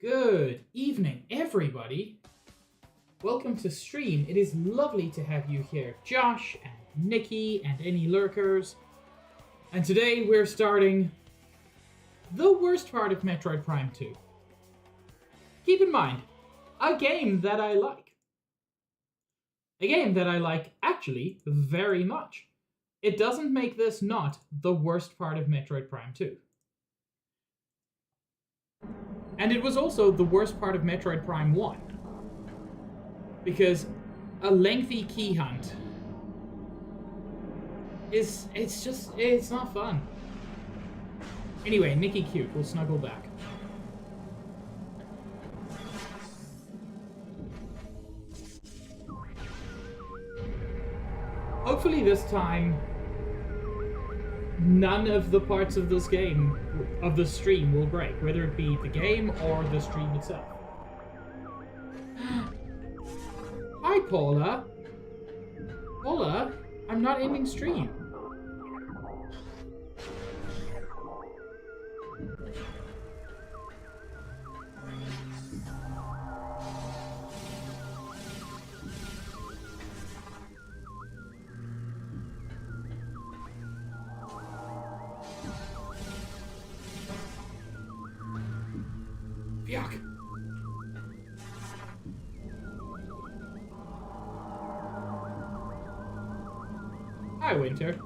Good evening, everybody. Welcome to stream. It is lovely to have you here, Josh and Nikki and any lurkers. And today we're starting the worst part of Metroid Prime 2. Keep in mind, a game that I like. A game that I like actually very much. It doesn't make this not the worst part of Metroid Prime 2. And it was also the worst part of Metroid Prime 1. Because a lengthy key hunt it's not fun. Anyway, Nikki cute, we'll snuggle back. Hopefully this time, none of the parts of this game, of the stream, will break, whether it be the game or the stream itself. Hi, Paula. Paula, I'm not ending stream. Yuck. Hi, Winter.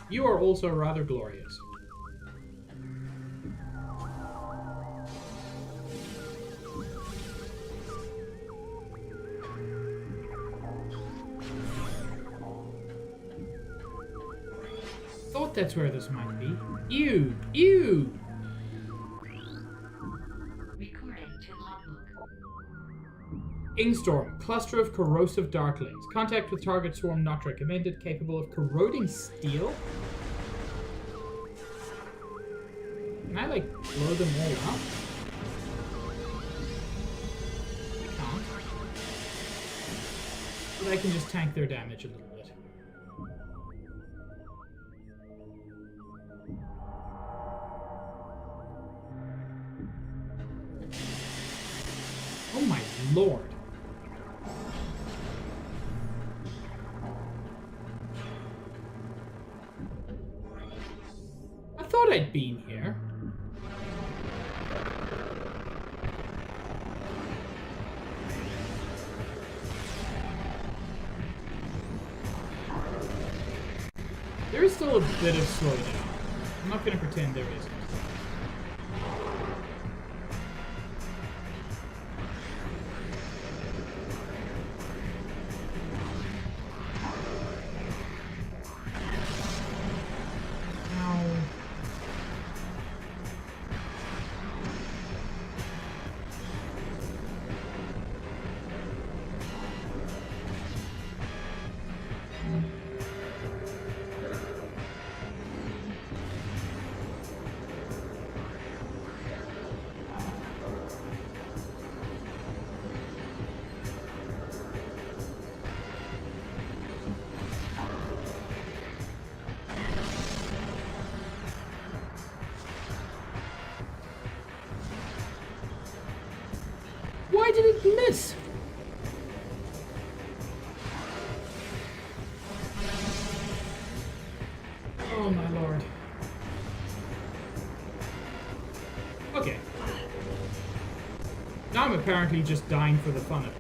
You are also rather glorious. Thought that's where this might be. Ew! Ew! Ingstorm, cluster of corrosive darklings. Contact with target swarm not recommended, capable of corroding steel. Can I, like, blow them all up? I can't. But I can just tank their damage a little bit. Oh my lord. I thought I'd been here. There is still a bit of slowdown. I'm not going to pretend there isn't. Why did it miss? Oh my lord. Okay. Now I'm apparently just dying for the fun of it.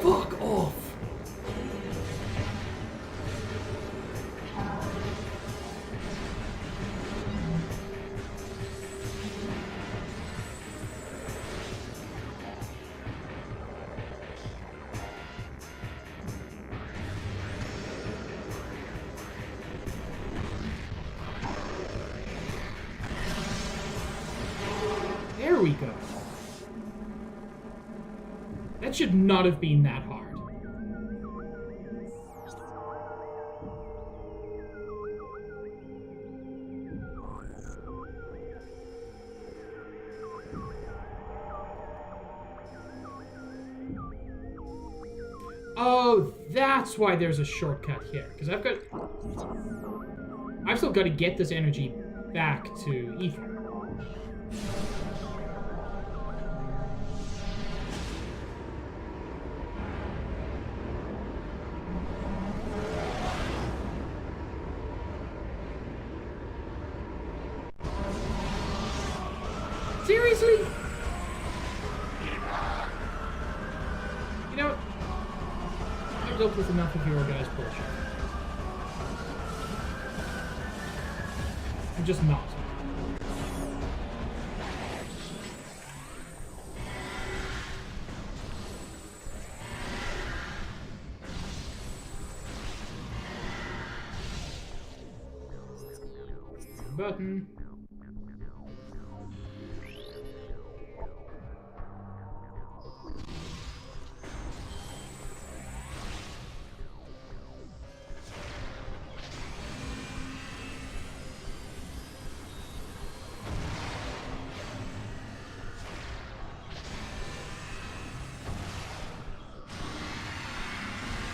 Fuck off! There we go. That should not have been that hard. Oh, That's why there's a shortcut here. Because I've still got to get this energy back to Ether. Seriously? You know what? I've dealt with enough of your guys' bullshit. I'm just not. Button.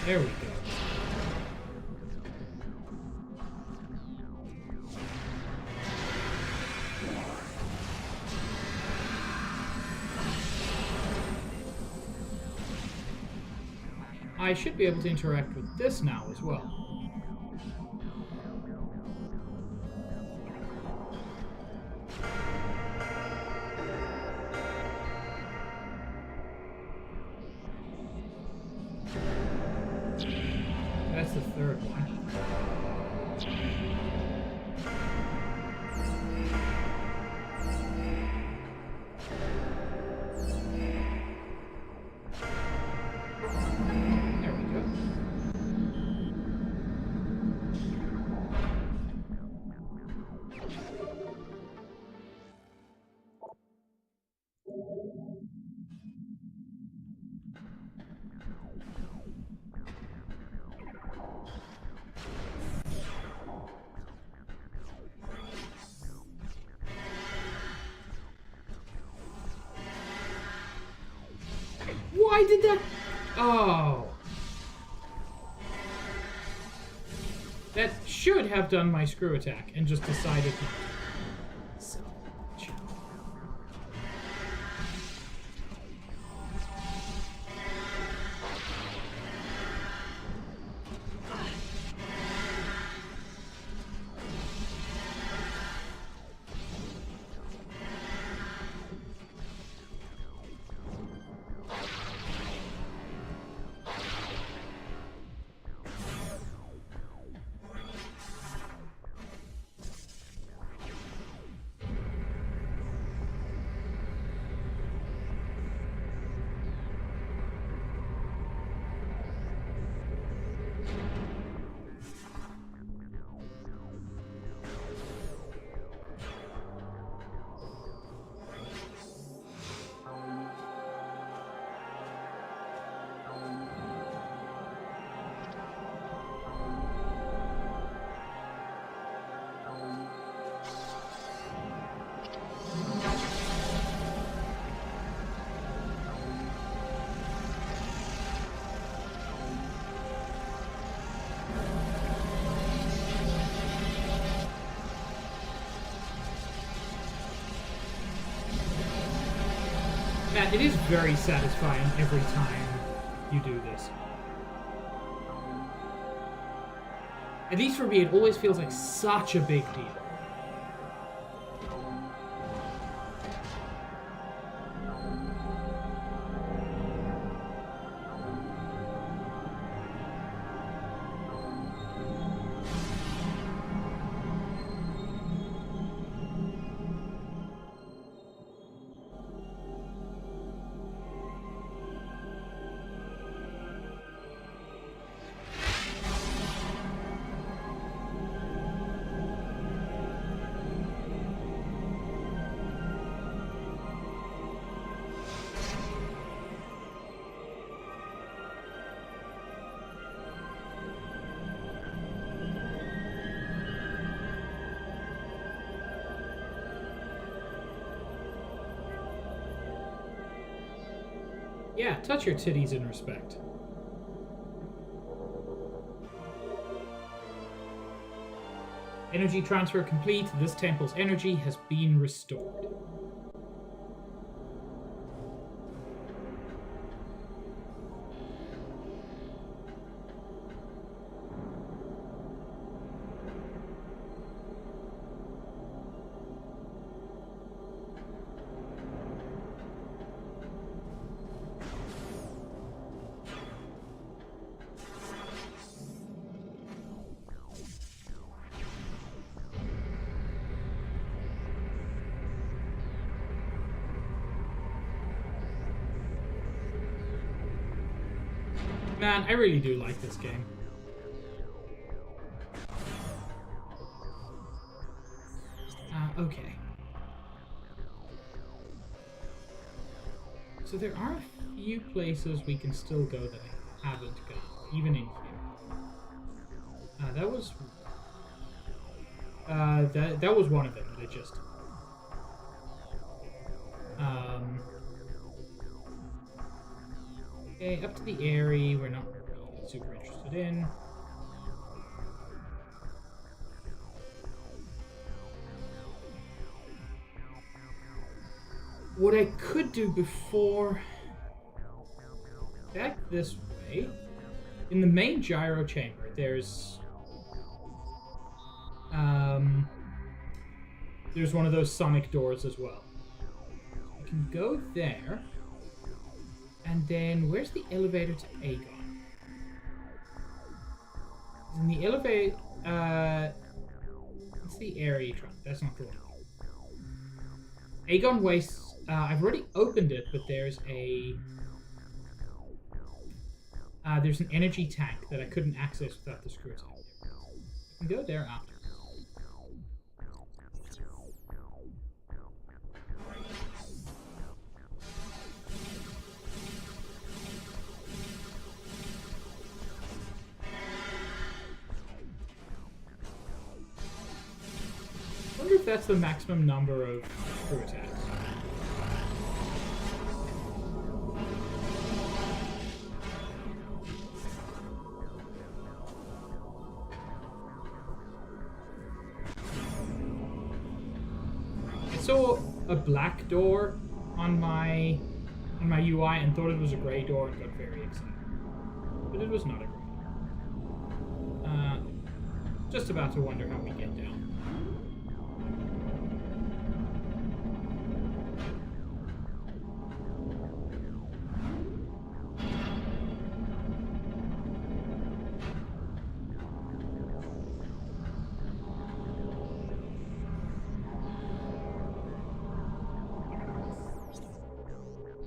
There we go. I should be able to interact with this now as well. That's the third one. There we go. Why did that? Oh. That should have done my screw attack and just decided not to. So. Matt, it is very satisfying every time you do this. At least for me, it always feels like such a big deal. Yeah, touch your titties in respect. Energy transfer complete. This temple's energy has been restored. Man, I really do like this game. Okay. So there are a few places we can still go that I haven't gone, even in here. That was one of them that I just. Okay, up to the area we're not really super interested in. What I could do before... Back this way. In the main gyro chamber, there's one of those sonic doors as well. You can go there. And then, where's the elevator to Aegon? In the elevator, it's the area trunk. That's not the one. Aegon Waste, I've already opened it, but there's an energy tank that I couldn't access without the screw tank. I can go there after. I wonder if that's the maximum number of screw attacks. I saw a black door on my UI and thought it was a grey door and got very excited. But it was not a grey door. Just about to wonder how we get down.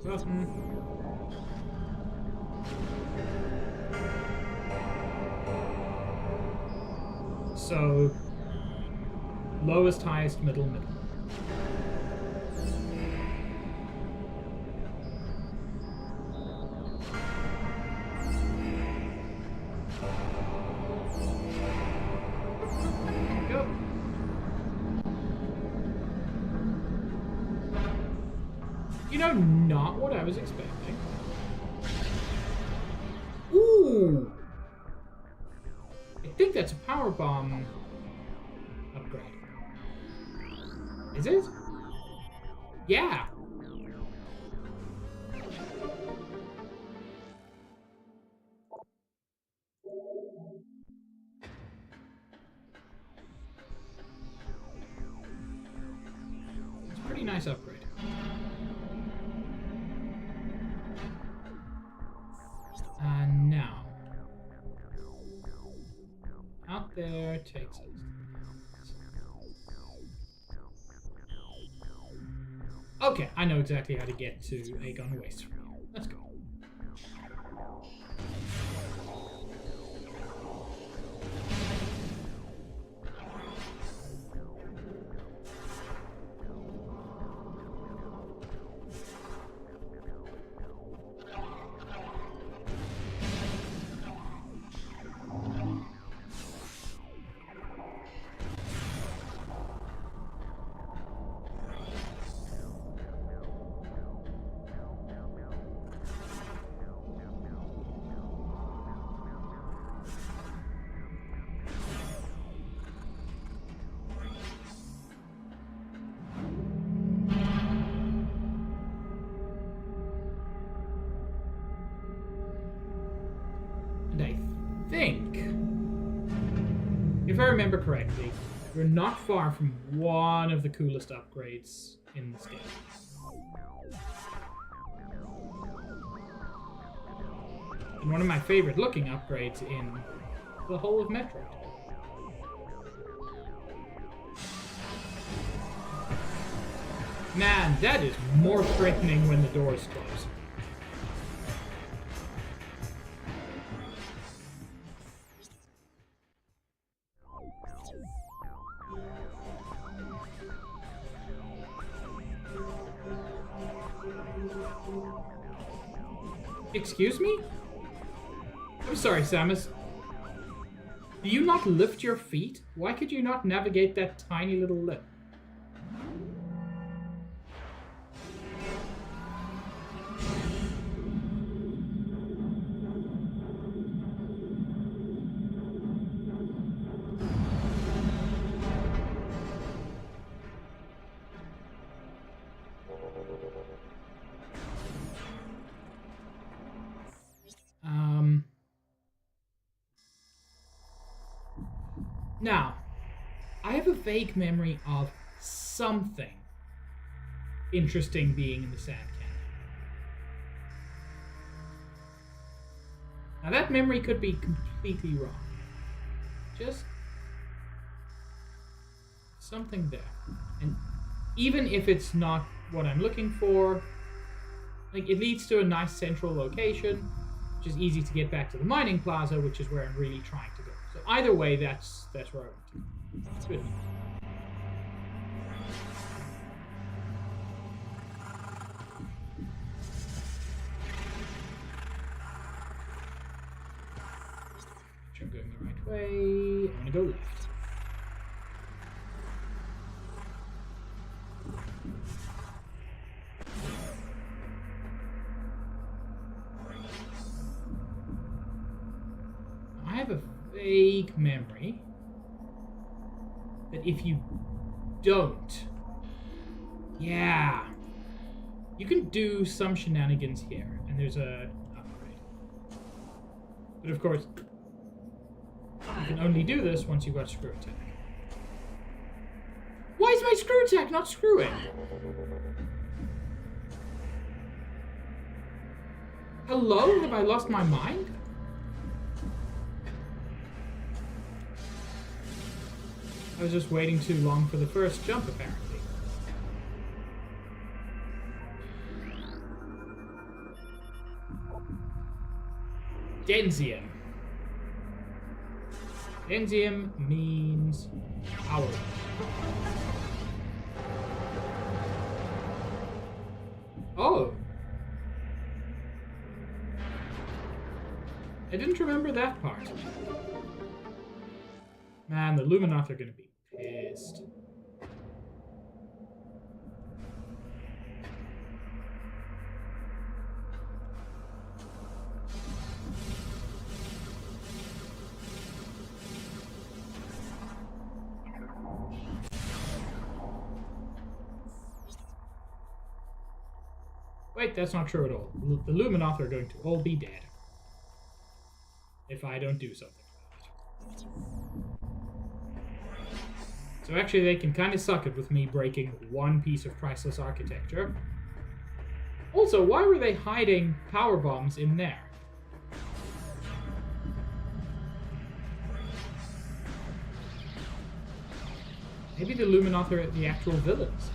Button. So, lowest, highest, middle, middle. Go. You know, not what I was expecting. Ooh! I think that's a power bomb upgrade. Is it? Yeah! It's a pretty nice upgrade. Now, out there takes us. Okay, I know exactly how to get to Aegon Waste from here. Let's go. if I remember correctly, we're not far from one of the coolest upgrades in this game. And one of my favorite looking upgrades in the whole of Metroid. Man, that is more threatening when the doors close. Excuse me? I'm sorry, Samus. Do you not lift your feet? Why could you not navigate that tiny little lip? Now, I have a vague memory of something interesting being in the sand canyon. Now that memory could be completely wrong. Just something there. And even if it's not what I'm looking for, like it leads to a nice central location, which is easy to get back to the mining plaza, which is where I'm really trying to go. So either way, that's where I want to. It's good. Make sure I'm going the right way. I'm gonna go left. I have a vague memory that if you don't, yeah, you can do some shenanigans here, and there's a upgrade. But of course, you can only do this once you've got screw attack. Why is my screw attack not screwing? Hello? Have I lost my mind? I was just waiting too long for the first jump, apparently. Denzium. Denzium means power. Oh. I didn't remember that part. Man, the Luminoth are gonna be pissed. Wait, that's not true at all. The Luminoth are going to all be dead if I don't do something about it. So actually they can kind of suck it with me breaking one piece of priceless architecture. Also, why were they hiding power bombs in there? Maybe the Luminoth are the actual villains.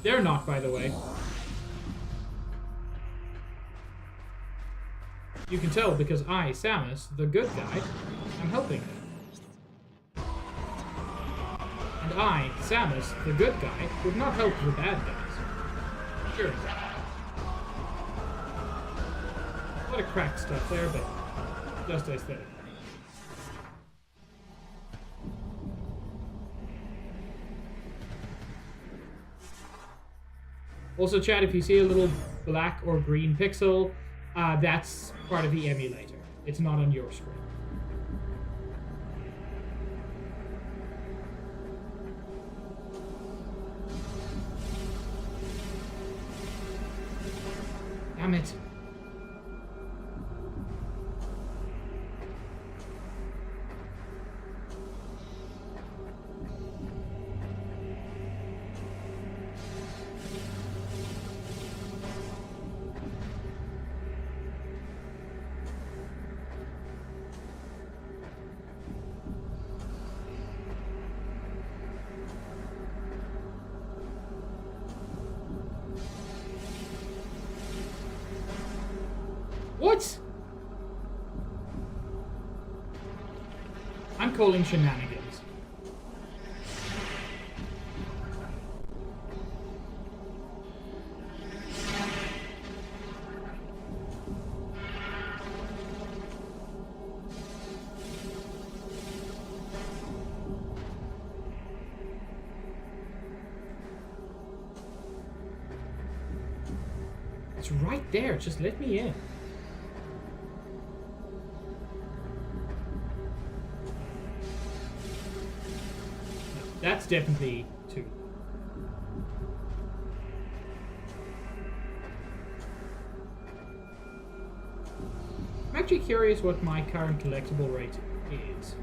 They're not, by the way. You can tell because I, Samus, the good guy, am helping them. And I, Samus, the good guy, would not help the bad guys. Sure. A lot of cracked stuff there, but just aesthetic. Also, chat, if you see a little black or green pixel, that's part of the emulator. It's not on your screen. Damn it. I'm calling shenanigans. It's right there. Just let me in. That's definitely 2. I'm actually curious what my current collectible rate is.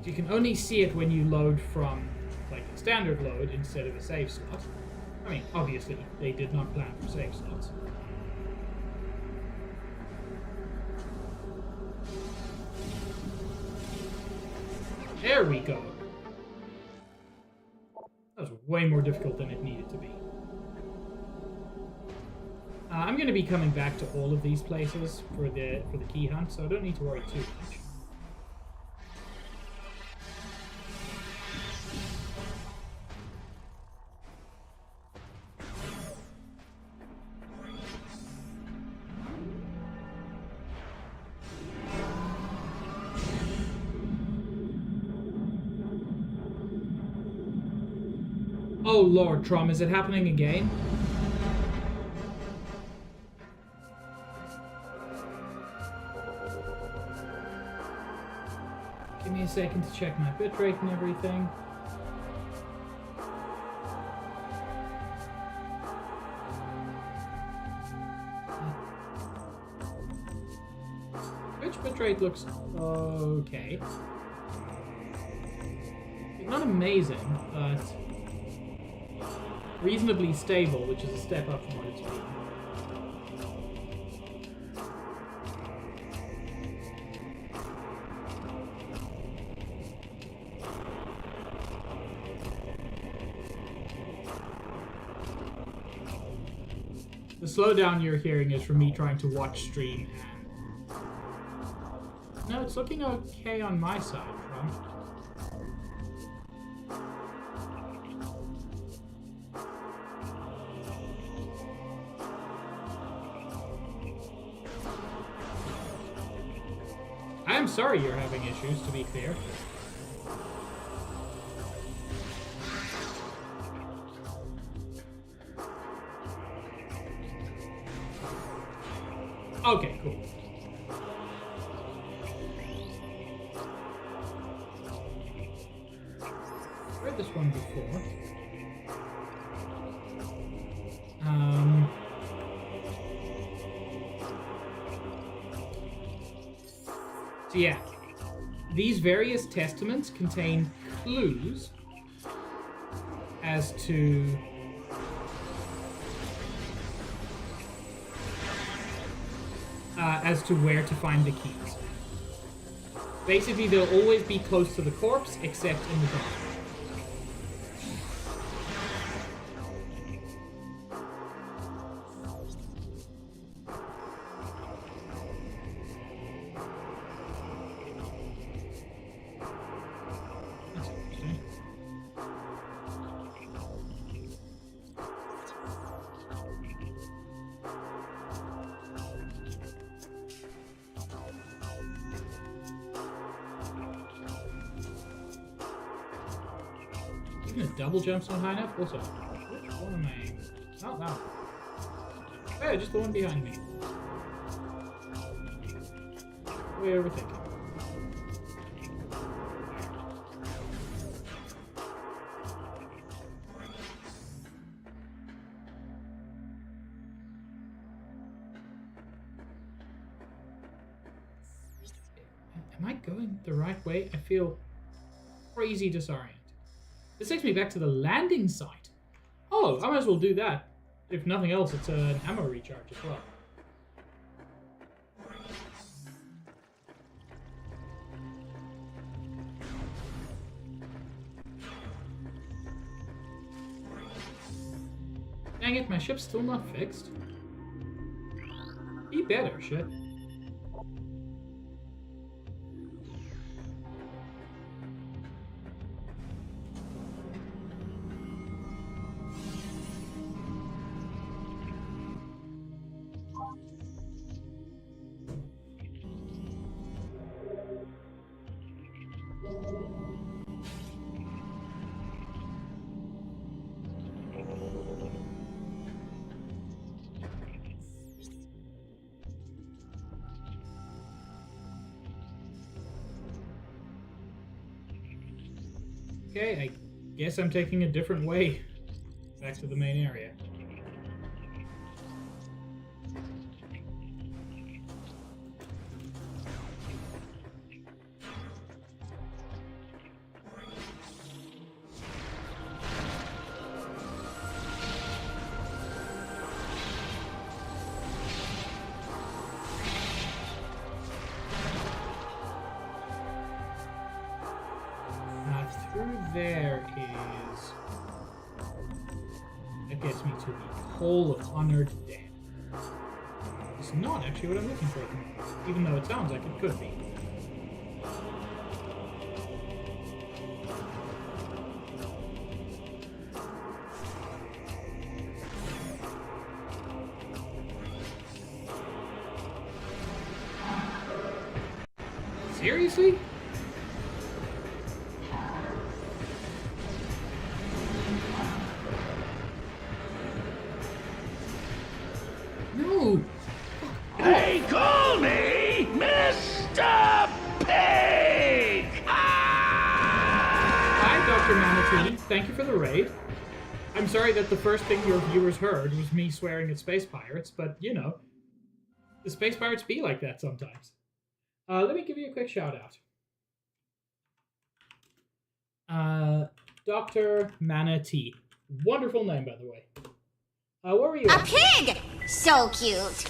You can only see it when you load from like a standard load instead of a save slot. I mean, obviously, they did not plan for save slots. There we go. That was way more difficult than it needed to be. I'm going to be coming back to all of these places for the key hunt, so I don't need to worry too much. Oh Lord, Trom, is it happening again? Give me a second to check my bitrate and everything. Which bitrate looks okay. Not amazing, but reasonably stable, which is a step up from what it's been. The slowdown you're hearing is from me trying to watch stream. No, it's looking okay on my side, Ron. I am sorry you're having issues, to be clear. Okay, cool. Read this one before. So yeah, these various testaments contain clues as to where to find the keys. Basically, they'll always be close to the corpse, except in the dark. Double jumps not high enough? Also, which one am I? Oh, wow. Hey, just the one behind me. Way overthinking. Am I going the right way? I feel crazy disoriented. This takes me back to the landing site. Oh, I might as well do that. If nothing else, it's an ammo recharge as well. Dang it, my ship's still not fixed. Be better, shit. Okay, I guess I'm taking a different way back to the main area. Through there is... That gets me to the Hole of Honored Dead. It's not actually what I'm looking for at the moment, even though it sounds like it could be. Seriously? No! They call me Mr. Pig! Hi, Dr. Manatee. Thank you for the raid. I'm sorry that the first thing your viewers heard was me swearing at space pirates, but, you know, the space pirates be like that sometimes. Let me give you a quick shout-out. Dr. Manatee. Wonderful name, by the way. What were you? A pig! So cute.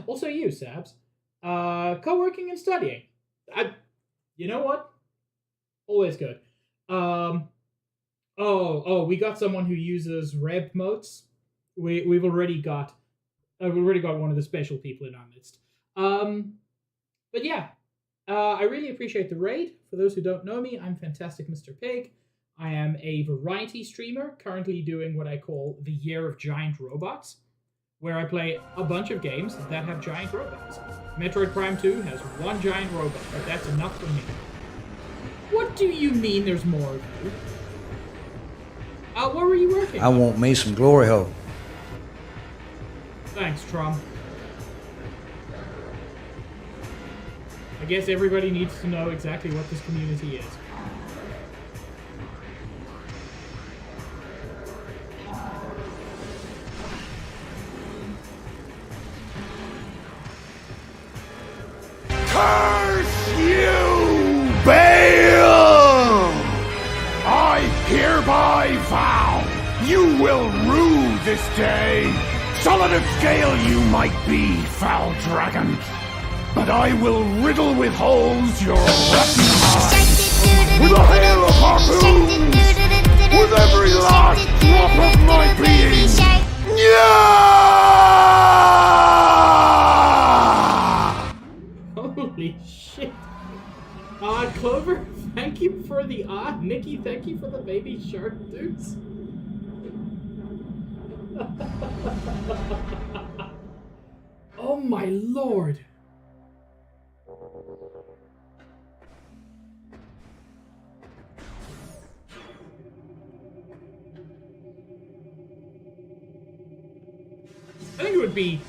Also you, Sabs. Co-working and studying. You know what? Always good. We got someone who uses reb motes. We've already got one of the special people in our midst. But yeah, I really appreciate the raid. For those who don't know me, I'm Fantastic Mr. Pig. I am a variety streamer, currently doing what I call the Year of Giant Robots, where I play a bunch of games that have giant robots. Metroid Prime 2 has one giant robot, but that's enough for me. What do you mean there's more of you? What were you working I want me some glory hole. Thanks, Trom. I guess everybody needs to know exactly what this community is. Curse you, Bale! I hereby vow you will rue this day. Solid of scale you might be, foul dragon, but I will riddle with holes your rotten heart with a hail of harpoons, with every last drop of my being. Holy shit. Clover, thank you for the Nikki, thank you for the baby shark dudes. Oh my lord. I think it would be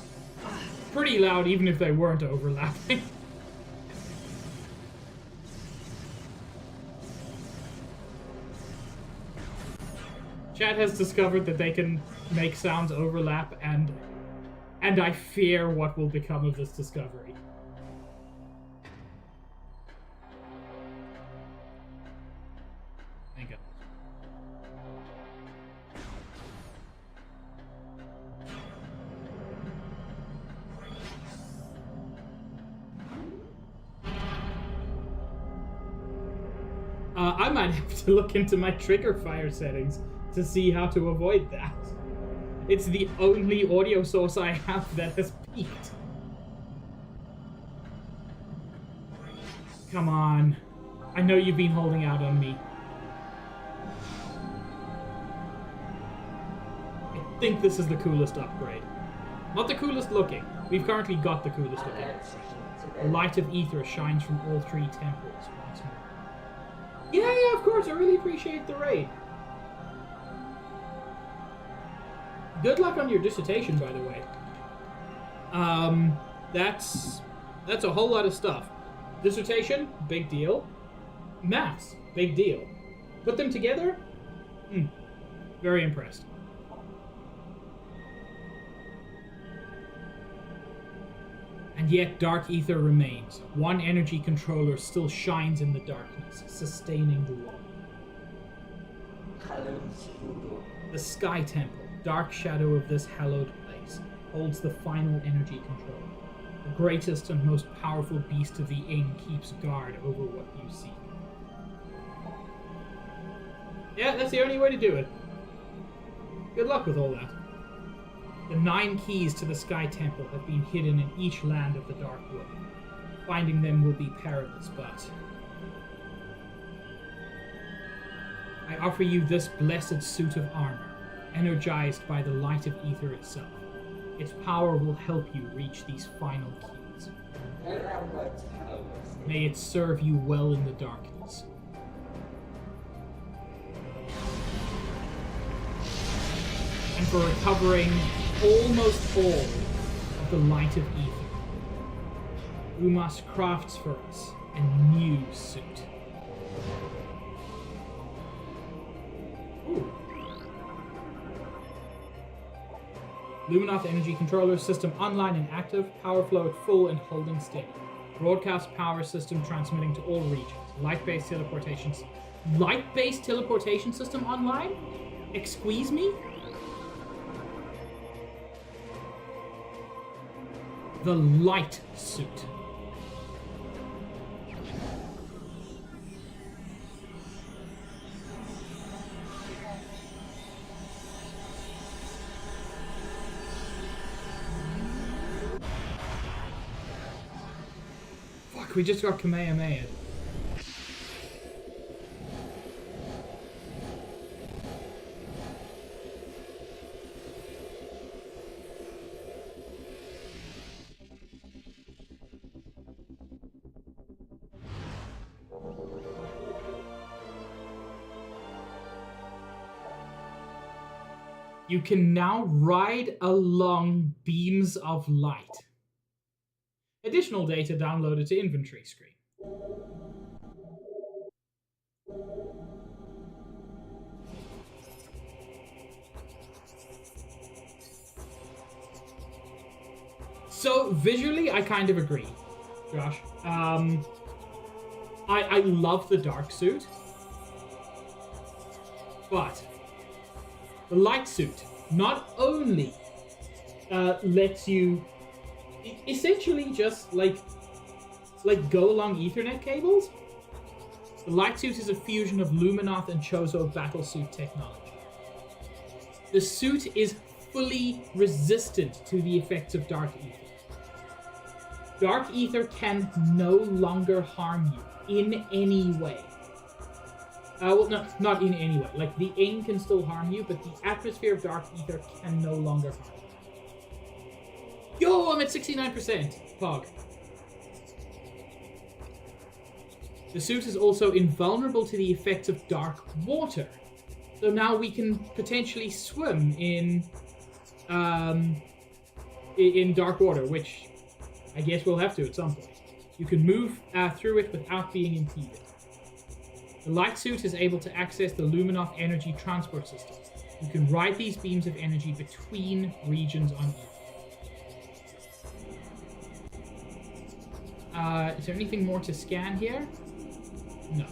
pretty loud even if they weren't overlapping. Chat has discovered that they can make sounds overlap, and I fear what will become of this discovery. Thank God. I might have to look into my trigger fire settings to see how to avoid that. It's the only audio source I have that has peaked. Come on. I know you've been holding out on me. I think this is the coolest upgrade. Not the coolest looking. We've currently got the coolest looking. The light of ether shines from all three temples once more. Yeah, of course. I really appreciate the raid. Good luck on your dissertation, by the way. That's a whole lot of stuff. Dissertation, big deal. Maths, big deal. Put them together? Very impressed. And yet dark ether remains. One energy controller still shines in the darkness, sustaining the wall. The Sky Temple, dark shadow of this hallowed place, holds the final energy control. The greatest and most powerful beast of the Ing keeps guard over what you seek. Yeah, that's the only way to do it. Good luck with all that. The 9 keys to the Sky Temple have been hidden in each land of the Dark Wood. Finding them will be perilous, but I offer you this blessed suit of armor, energized by the light of ether itself. Its power will help you reach these final keys. May it serve you well in the darkness. And for recovering almost all of the light of ether, Umas crafts for us a new suit. Ooh. Luminoth Energy Controller System online and active, power flow at full and holding steady. Broadcast power system transmitting to all regions. Light-based teleportation system online? Excuse me? The light suit. Fuck, we just got Kamehameha. You can now ride along beams of light. Additional data downloaded to inventory screen. So visually, I kind of agree, Josh. I love the dark suit, but the light suit not only lets you essentially just like go along Ethernet cables. The light suit is a fusion of Luminoth and Chozo battlesuit technology. The suit is fully resistant to the effects of dark ether. Dark ether can no longer harm you in any way. Well, no, not in any way. Like, the Ing can still harm you, but the atmosphere of dark ether can no longer harm you. Yo, I'm at 69%. Pog. The suit is also invulnerable to the effects of dark water. So now we can potentially swim in dark water, which I guess we'll have to at some point. You can move through it without being impeded. The light suit is able to access the Luminoth energy transport system. You can ride these beams of energy between regions on Earth. Is there anything more to scan here? No.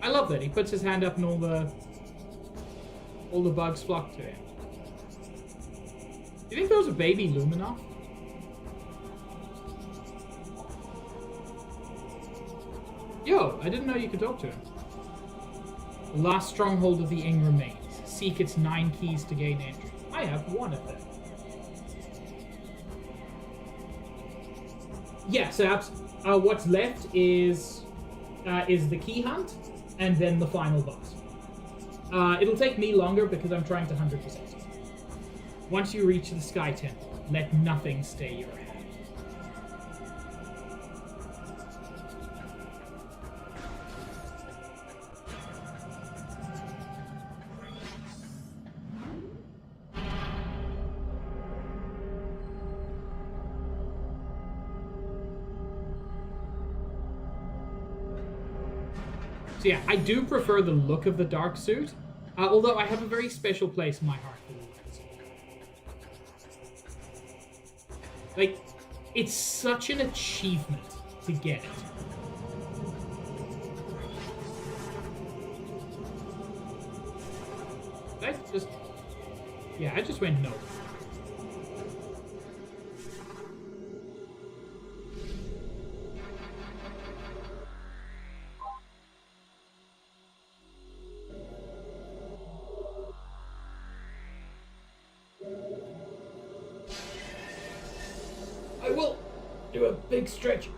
I love that. He puts his hand up and all the bugs flock to him. Do you think there was a baby Luminoth? Yo, I didn't know you could talk to him. The last stronghold of the Ing remains. Seek its 9 keys to gain entry. I have one of them. Yeah, so what's left is the key hunt, and then the final boss. It'll take me longer because I'm trying to 100%. Once you reach the Sky Temple, let nothing stay your hand. So yeah, I do prefer the look of the dark suit, although I have a very special place in my heart for the red suit. Like, it's such an achievement to get it. I just went no. I will do a big stretch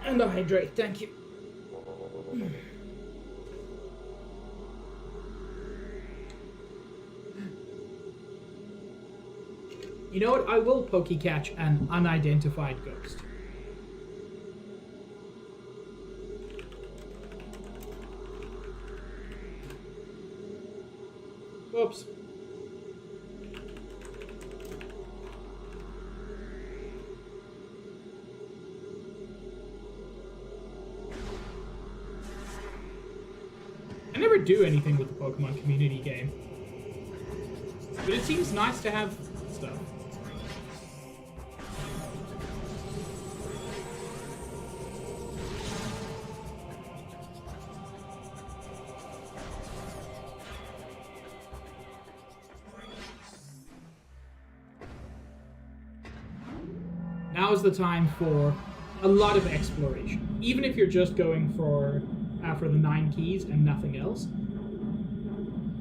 and a hydrate, thank you. You know what? I will pokecatch an unidentified ghost. Whoops. I never do anything with the Pokemon community game. But it seems nice to have stuff. Now is the time for a lot of exploration. Even if you're just going for the 9 keys and nothing else,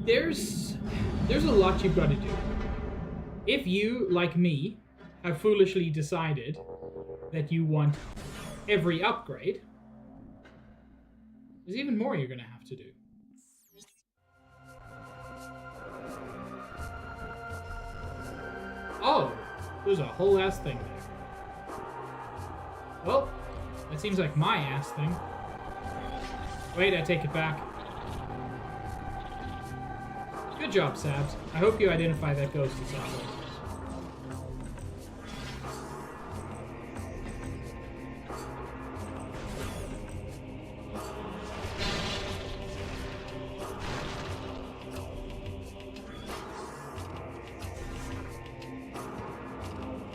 there's a lot you've got to do. If you, like me, have foolishly decided that you want every upgrade, there's even more you're going to have to do. Oh, there's a whole ass thing there. Well, that seems like my ass thing. Wait, I take it back. Good job, Sabs. I hope you identify that ghost at some point.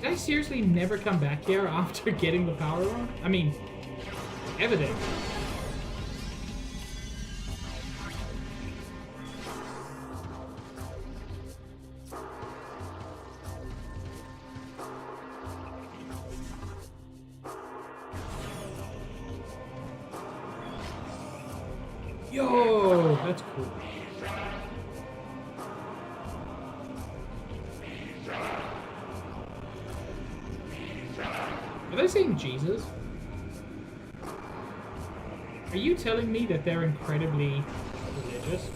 Did I seriously never come back here after getting the power on? I mean, evident. Yo, that's cool. Are they saying Jesus? Are you telling me that they're incredibly religious?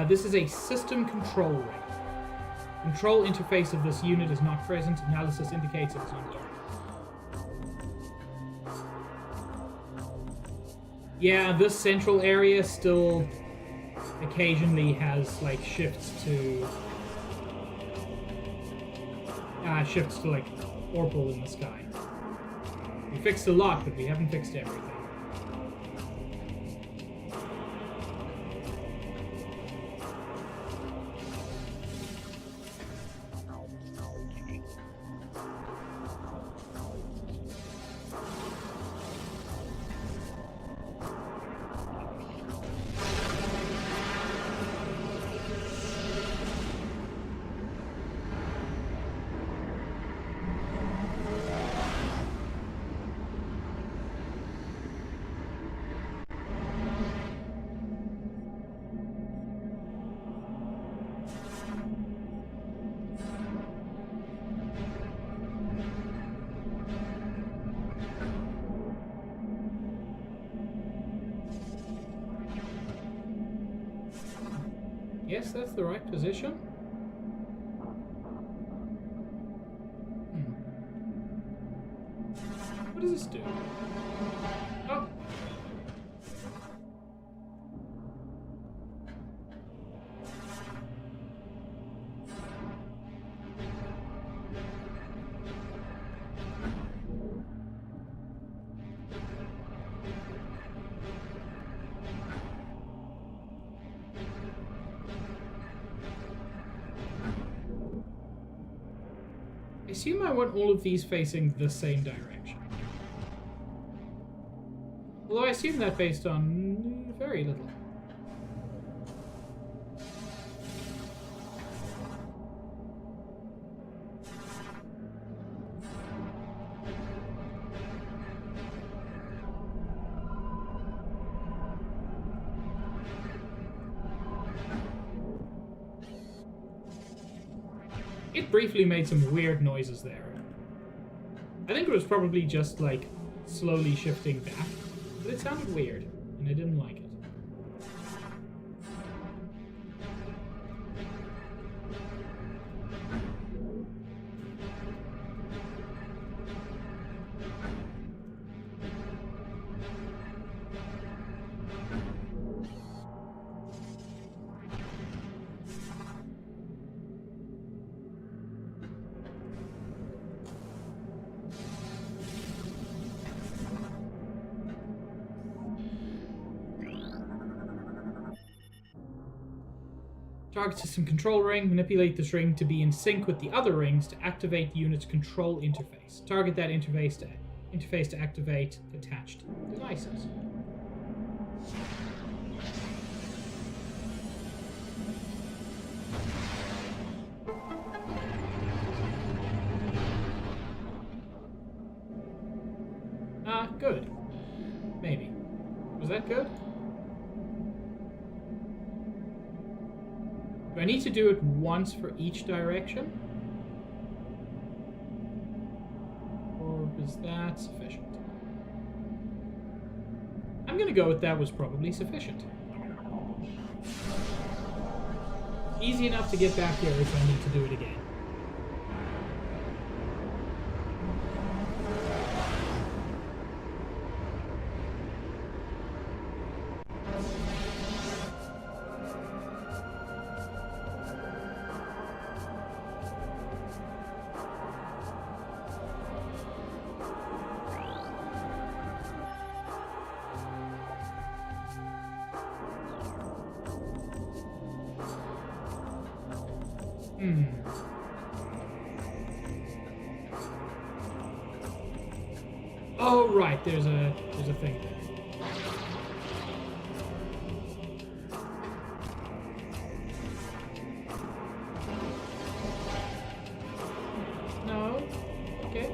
This is a system control ring. Control interface of this unit is not present. Analysis indicates it is undark. Yeah, this central area still occasionally has like shifts to like Orpal in the sky. We fixed a lot, but we haven't fixed everything. Yes, that's the right position. What does this do? Oh. I assume I want all of these facing the same direction. Although I assume that based on very little. It briefly made some weird noises there. I think it was probably just like slowly shifting back, but it sounded weird, and I didn't like it. Target system control ring. Manipulate this ring to be in sync with the other rings to activate the unit's control interface. Target that interface to activate attached devices. Good. Maybe. Was that good? Do I need to do it once for each direction? Or is that sufficient? I'm gonna go with that was probably sufficient. Easy enough to get back here if I need to do it again. Oh right, there's a thing there. No. Okay.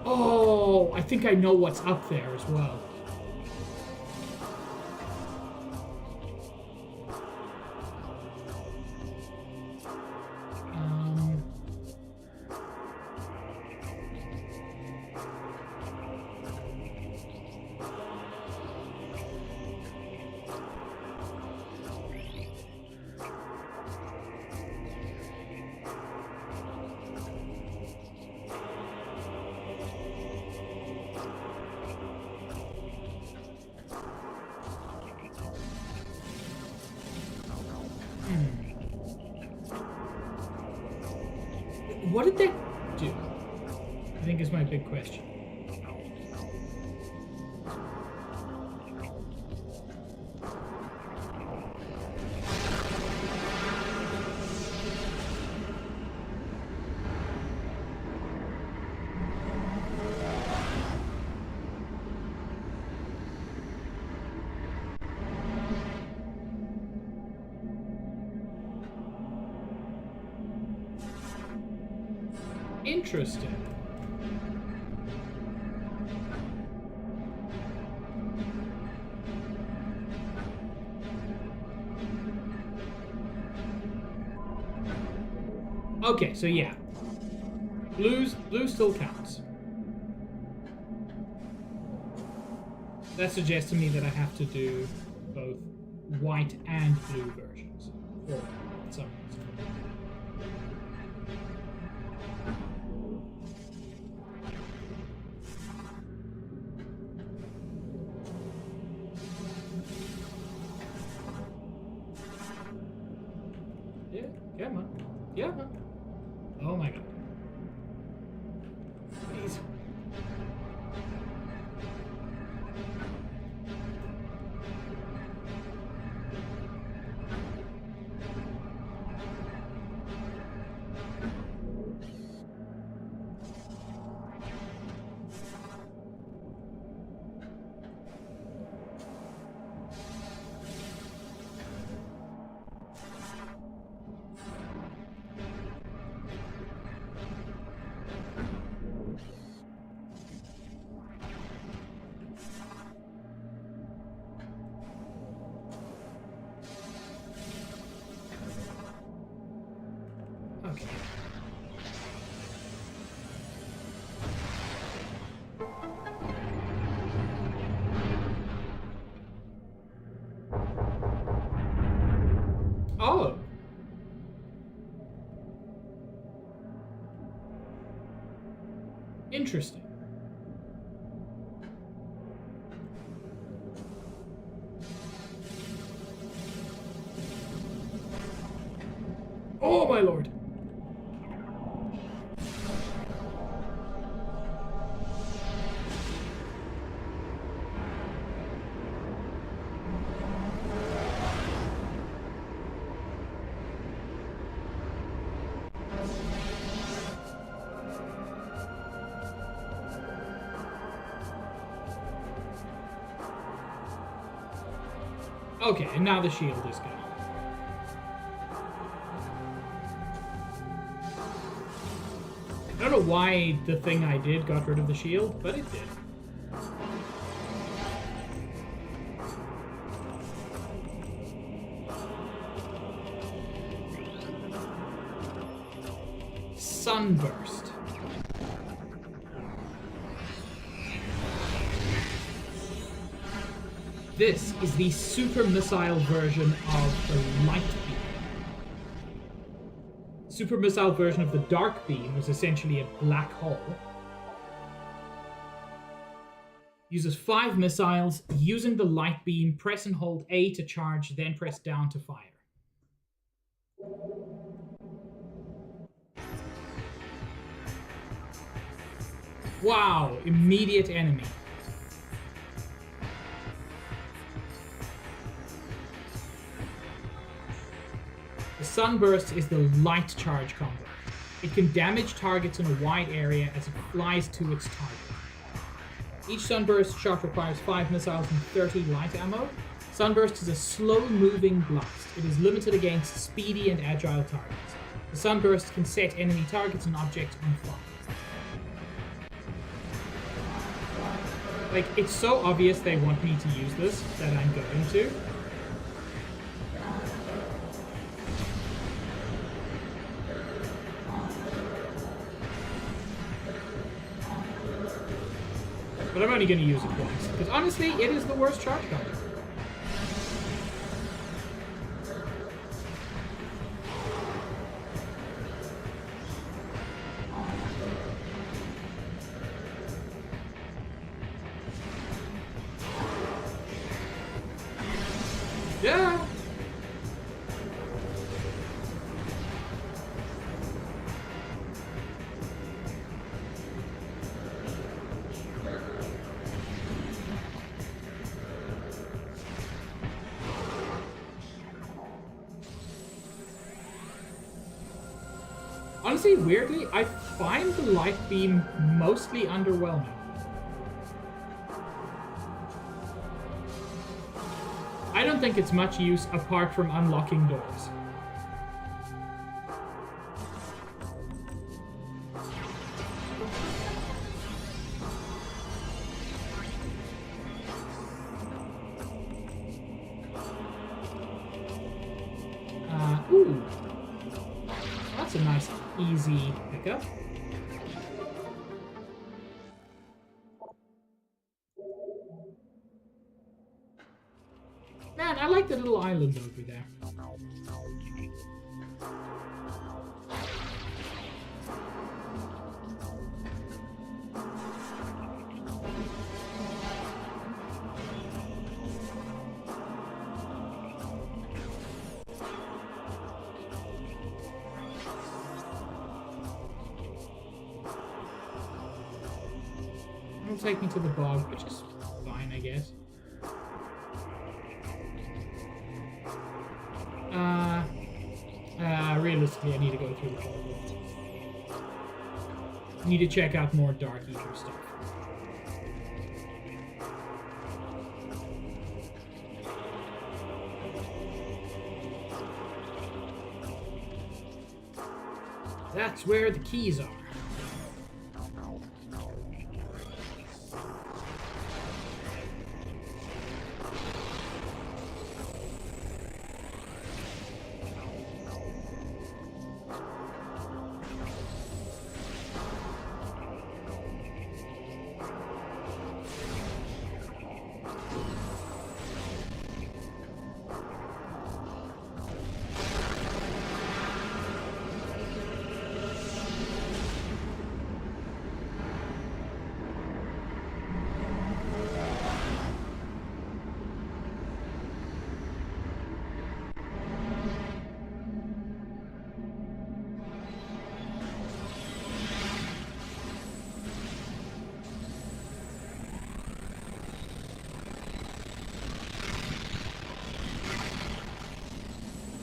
Oh, I think I know what's up there as well. What did that do? I think is my big question. Interesting. Okay, so yeah. Blue still counts. That suggests to me that I have to do both white and blue versions. Or some reason. Yeah, come on. Yeah. Oh my god. Please. Okay. Oh. Interesting. Oh my lord. Okay, and now the shield is gone. I don't know why the thing I did got rid of the shield, but it did. Sunburst. This is the super missile version of the light beam. Super missile version of the dark beam was essentially a black hole. Uses 5 missiles. Using the light beam, press and hold A to charge, then press down to fire. Wow, immediate enemy. The Sunburst is the light charge combo. It can damage targets in a wide area as it flies to its target. Each Sunburst shot requires 5 missiles and 30 light ammo. Sunburst is a slow-moving blast. It is limited against speedy and agile targets. The Sunburst can set enemy targets and objects on fire. Like, it's so obvious they want me to use this that I'm going to. But I'm only going to use it once, because honestly, it is the worst charge combo. Yeah! Honestly, weirdly, I find the light beam mostly underwhelming. I don't think it's much use apart from unlocking doors. Ooh. That's That's a nice, easy pickup. Man, I like the little island over there. It'll take me to the bog, which is fine, I guess. Realistically, I need to go through the bog. I need to check out more Dark Eater stuff. That's where the keys are.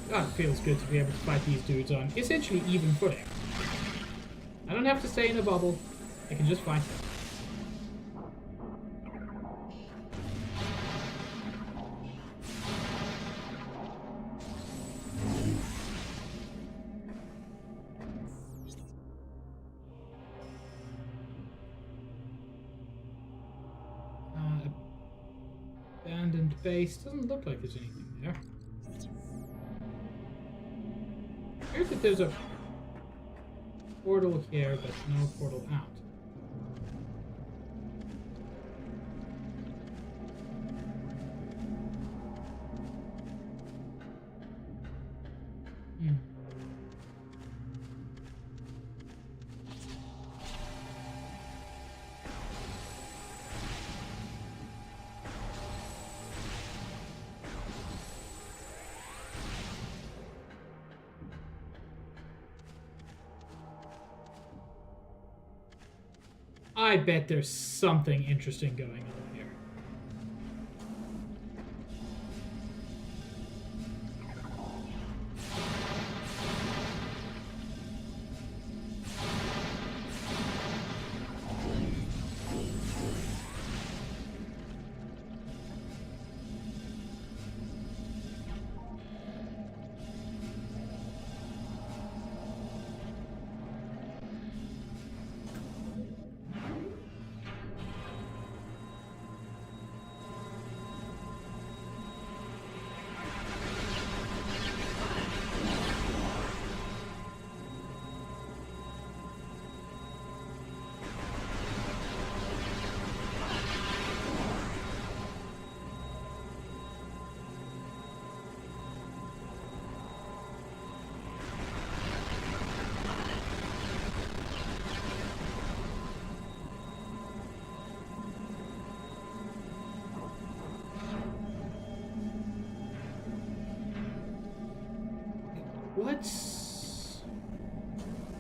God, it feels good to be able to fight these dudes on essentially even footing. I don't have to stay in a bubble. I can just fight them. Abandoned base. Doesn't look like there's anything there. Here's that there's a portal here, but no portal out. I bet there's something interesting going on here.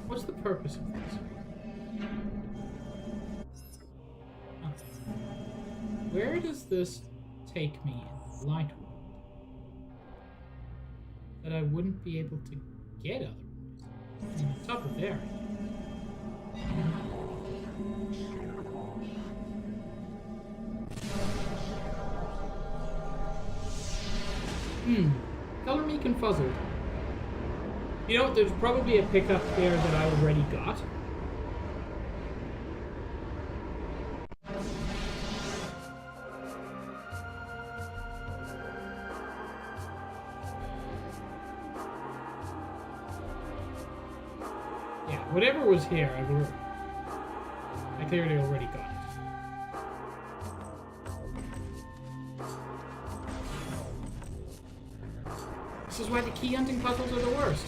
What's the purpose of this? Okay. Where does this take me in the light world that I wouldn't be able to get otherwise? On top of there. Color me confuzzled. You know, there's probably a pickup there that I already got. Whatever was here, I clearly already got it. This is why the key hunting puzzles are the worst.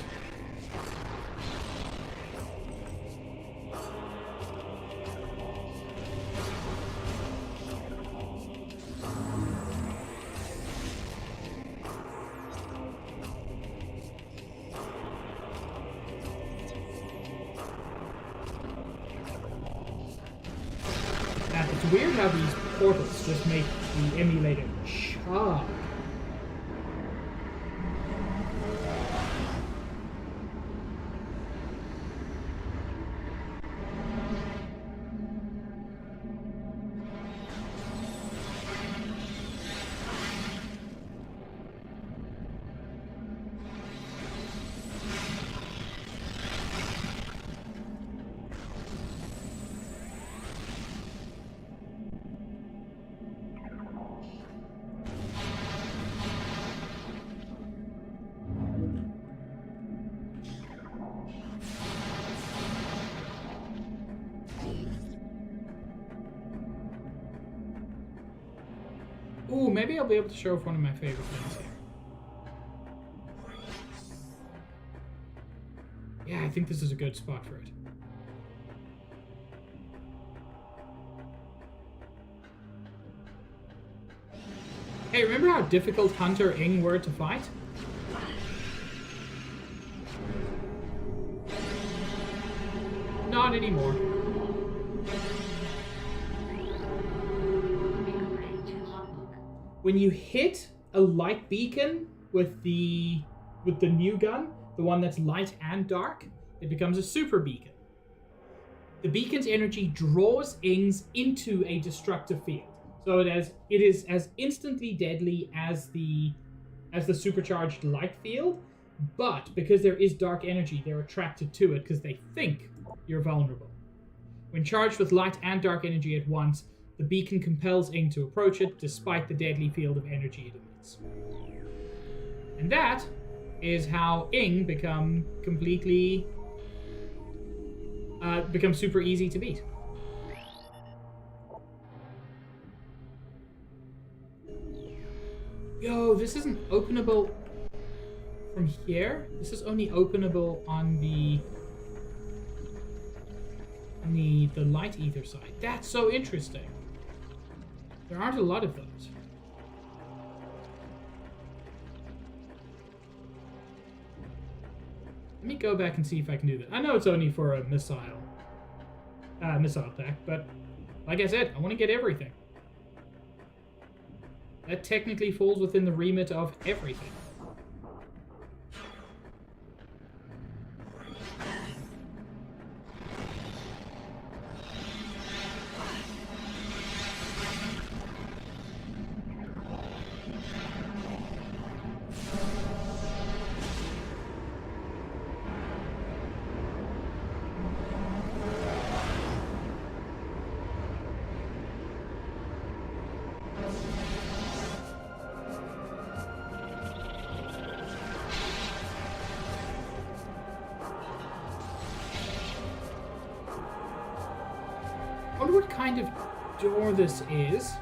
It's weird how these portals just make the emulator chug. Ooh, maybe I'll be able to show off one of my favorite things here. Yeah, I think this is a good spot for it. Hey, remember how difficult Hunter Ing were to fight? Not anymore. When you hit a light beacon with the new gun, the one that's light and dark, it becomes a super beacon. The beacon's energy draws Ings into a destructive field. So it is as instantly deadly as the supercharged light field, but because there is dark energy, they're attracted to it because they think you're vulnerable. When charged with light and dark energy at once, the beacon compels Ing to approach it, despite the deadly field of energy it emits. And that is how Ing becomes super easy to beat. Yo, this isn't openable from here. This is only openable on the light ether side. That's so interesting. There aren't a lot of those. Let me go back and see if I can do that. I know it's only for a missile attack, but like I said, I want to get everything. That technically falls within the remit of everything. I wonder what kind of door this is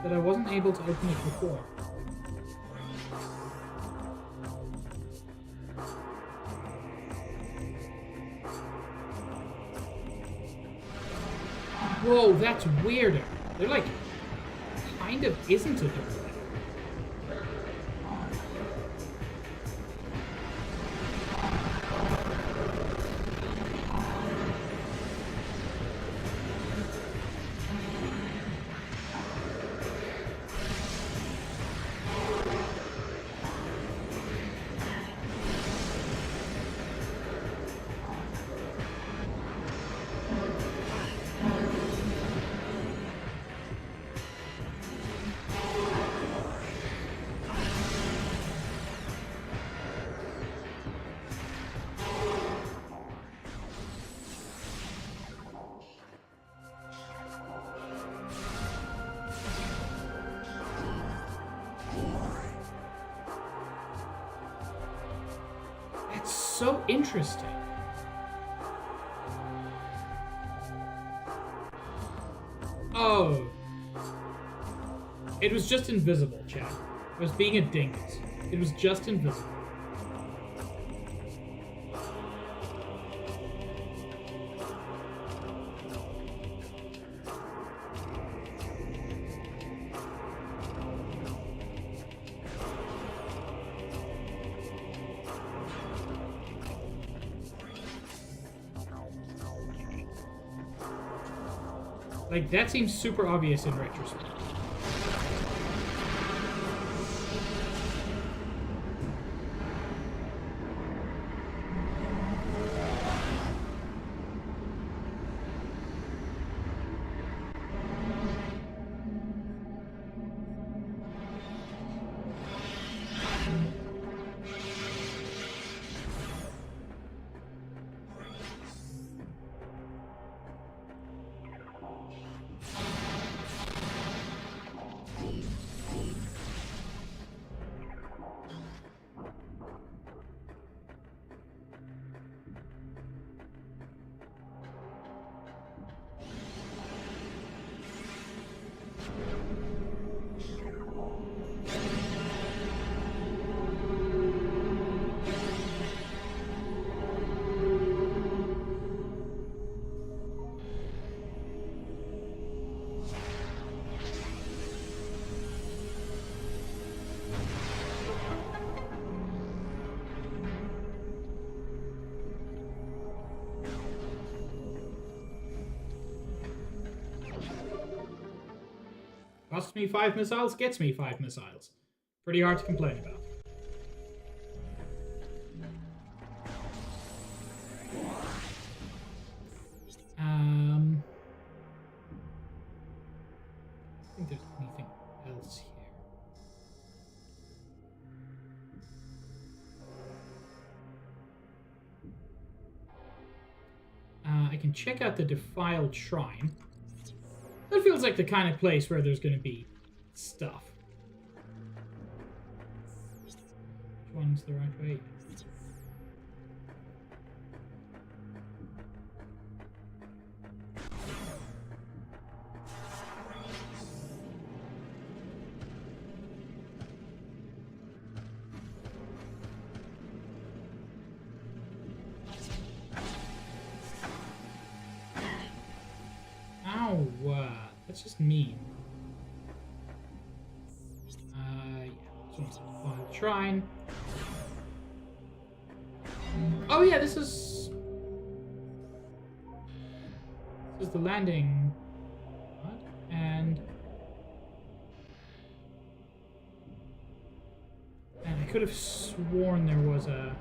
that I wasn't able to open it before. Whoa, that's weirder. They're like, kind of isn't a door. So interesting. Oh. It was just invisible, chat. I was being a dingus. It was just invisible. Like, that seems super obvious in retrospect. Costs me 5 missiles, gets me 5 missiles. Pretty hard to complain about. I think there's anything else here. I can check out the defiled shrine. That feels like the kind of place where there's going to be stuff. Which one's the right way? Ow, that's just mean. Yeah, this one's a fun shrine. Oh yeah, this is the landing. What? And I could have sworn there was a.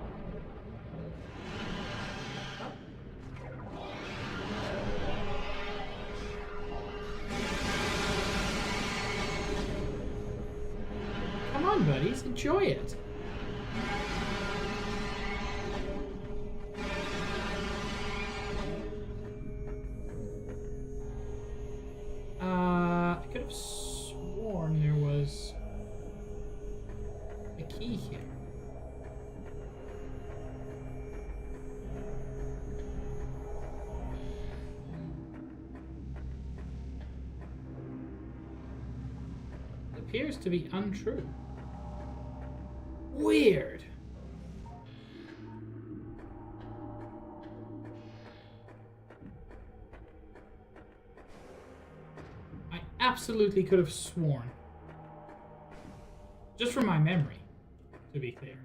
Come on, buddies, enjoy it. I could have sworn there was a key here. It appears to be untrue. Weird. I absolutely could have sworn. Just from my memory, to be clear.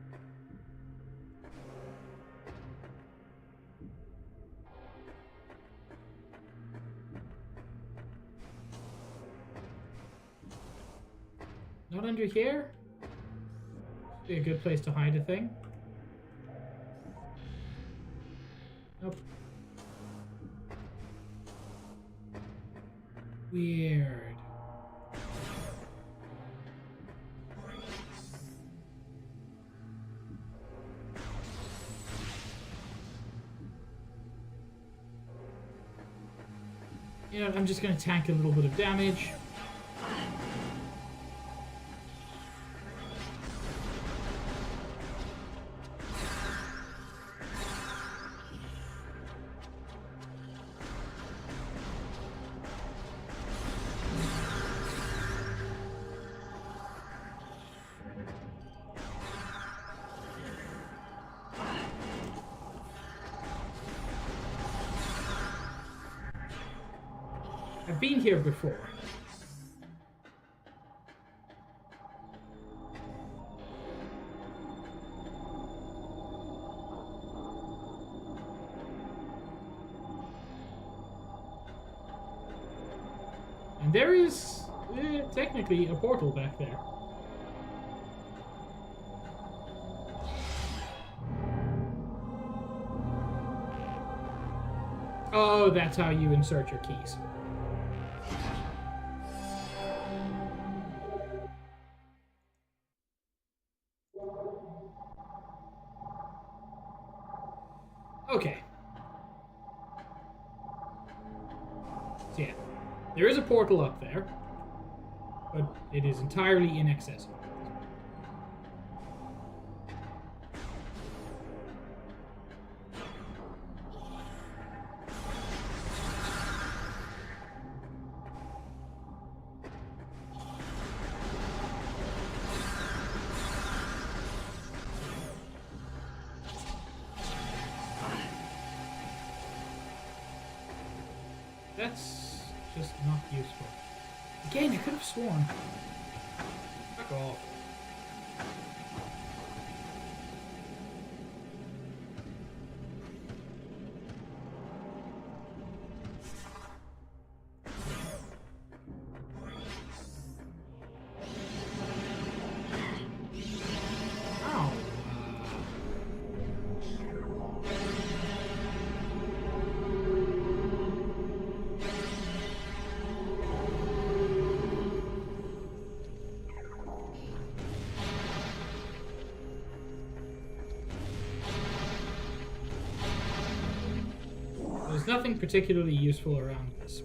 Not under here? Be a good place to hide a thing. Nope. Weird. You know, I'm just gonna tank a little bit of damage. I've been here before. And there is technically a portal back there. Oh, that's how you insert your keys. Okay. So yeah, there is a portal up there, but it is entirely inaccessible. That's just not useful. Again, I could have sworn. Fuck off. Ow. There's nothing particularly useful around this.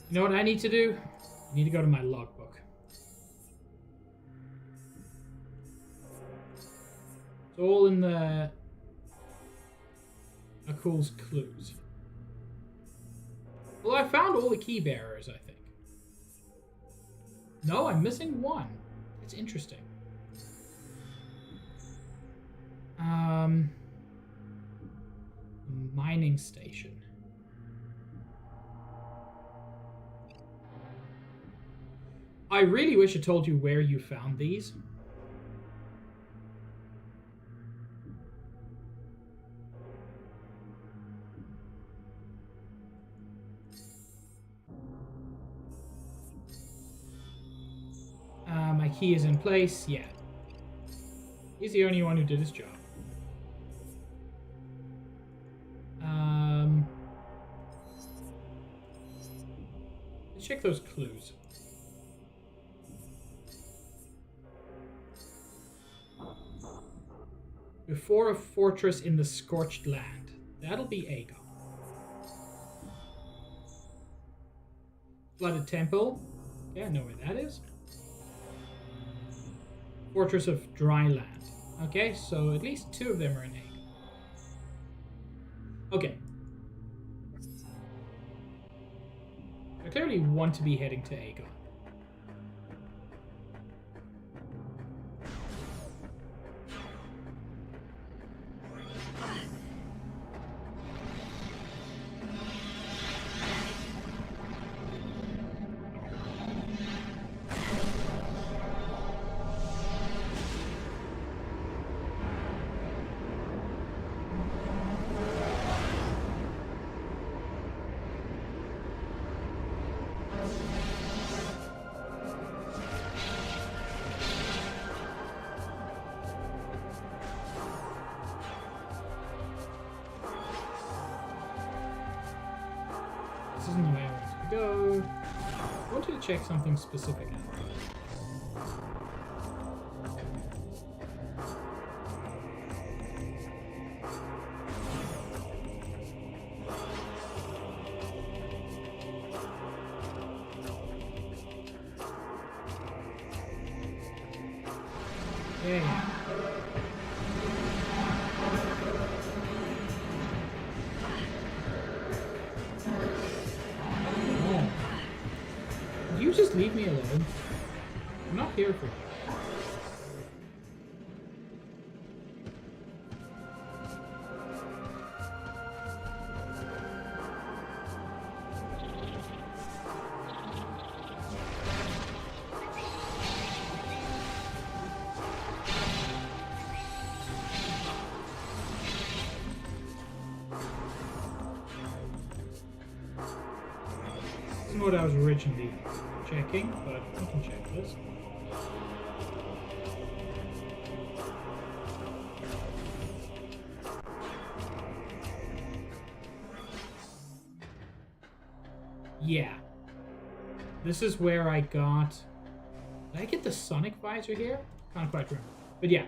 You know what I need to do? I need to go to my logbook. It's all in the Akul's clues. Well, I found all the key bearers, I think. No, I'm missing one. It's interesting. Mining station. I really wish I told you where you found these. My key is in place, yeah. He's the only one who did his job. Let's check those clues. Before a fortress in the scorched land. That'll be Aegon. Flooded temple. Yeah, I know where that is. Fortress of dry land. Okay, so at least two of them are in Aegon. Okay. I clearly want to be heading to Aegon. This isn't the way I wanted to go. I wanted to check something specific out. Yeah. Leave me alone. I'm not here for you. This is what I was originally checking, but I can check this. Yeah. This is where I got... Did I get the Sonic visor here? Can't quite remember. But yeah,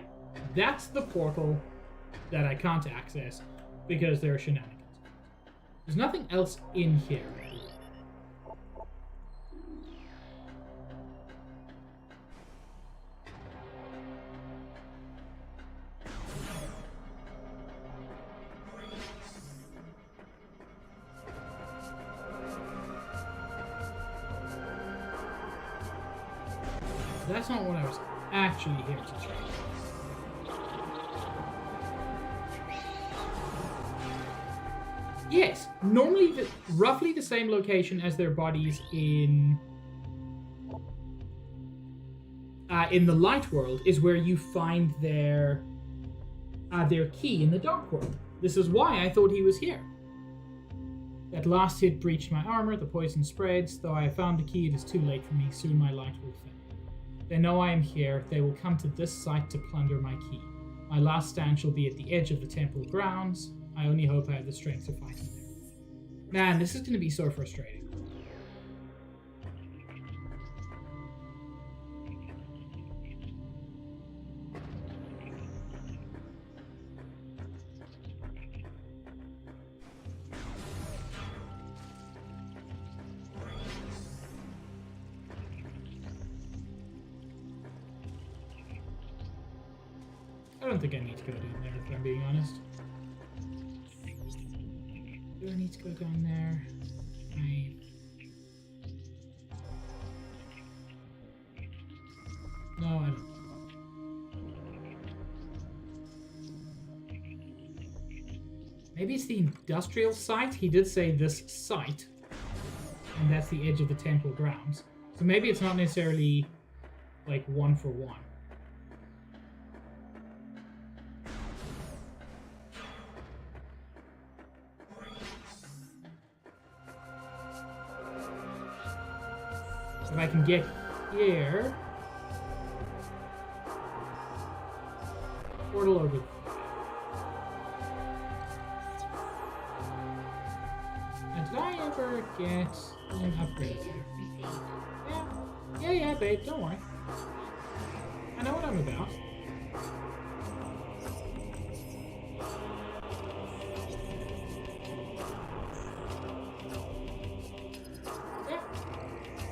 that's the portal that I can't access because there are shenanigans. There's nothing else in here. That's not what I was actually here to check. Yes, normally roughly the same location as their bodies in the light world is where you find their key in the dark world. This is why I thought he was here. That last hit breached my armor, the poison spreads. Though I have found the key, it is too late for me. Soon my light will fail. They know I am here. They will come to this site to plunder my key. My last stand shall be at the edge of the temple grounds. I only hope I have the strength to fight him there. Man, this is going to be so frustrating. I don't think I need to go down there, if I'm being honest. Do I need to go down there? No, I don't. Maybe it's the industrial site? He did say this site. And that's the edge of the temple grounds. So maybe it's not necessarily like one for one. If I can get here, portal over. Now, did I ever get an upgrade here? Yeah, babe, don't worry. I know what I'm about.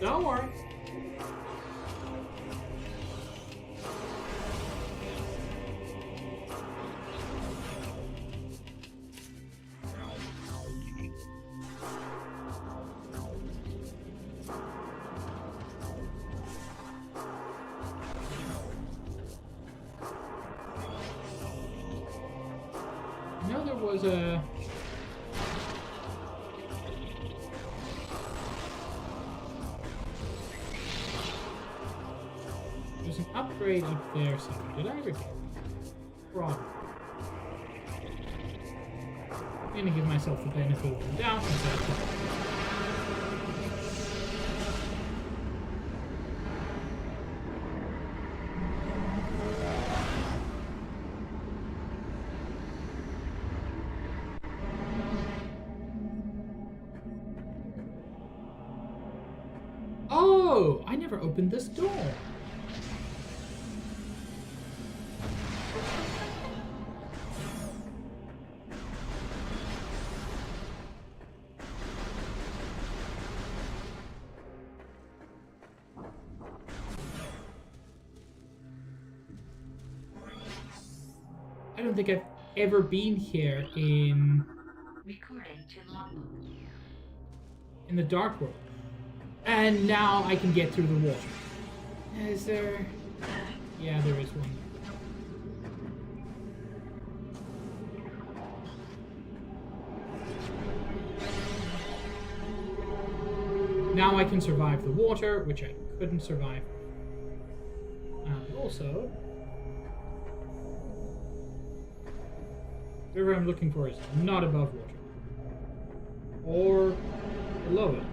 Don't worry. I know there was a... There's an upgrade up there somewhere. Did I ever get it? Probably. I'm gonna give myself the benefit of the doubt since I... Oh, I never opened this door. I don't think I've ever been here in the dark world. And now I can get through the water. Is there... Yeah, there is one. Now I can survive the water, which I couldn't survive. And also... the river I'm looking for is not above water. Or below it.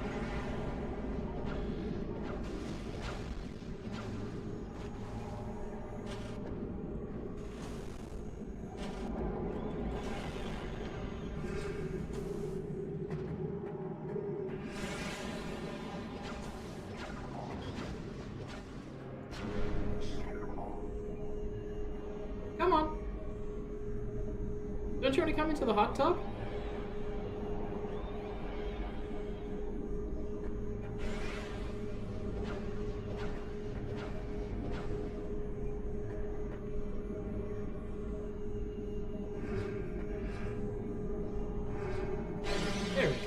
Come on. Don't you want to come into the hot tub? There we go.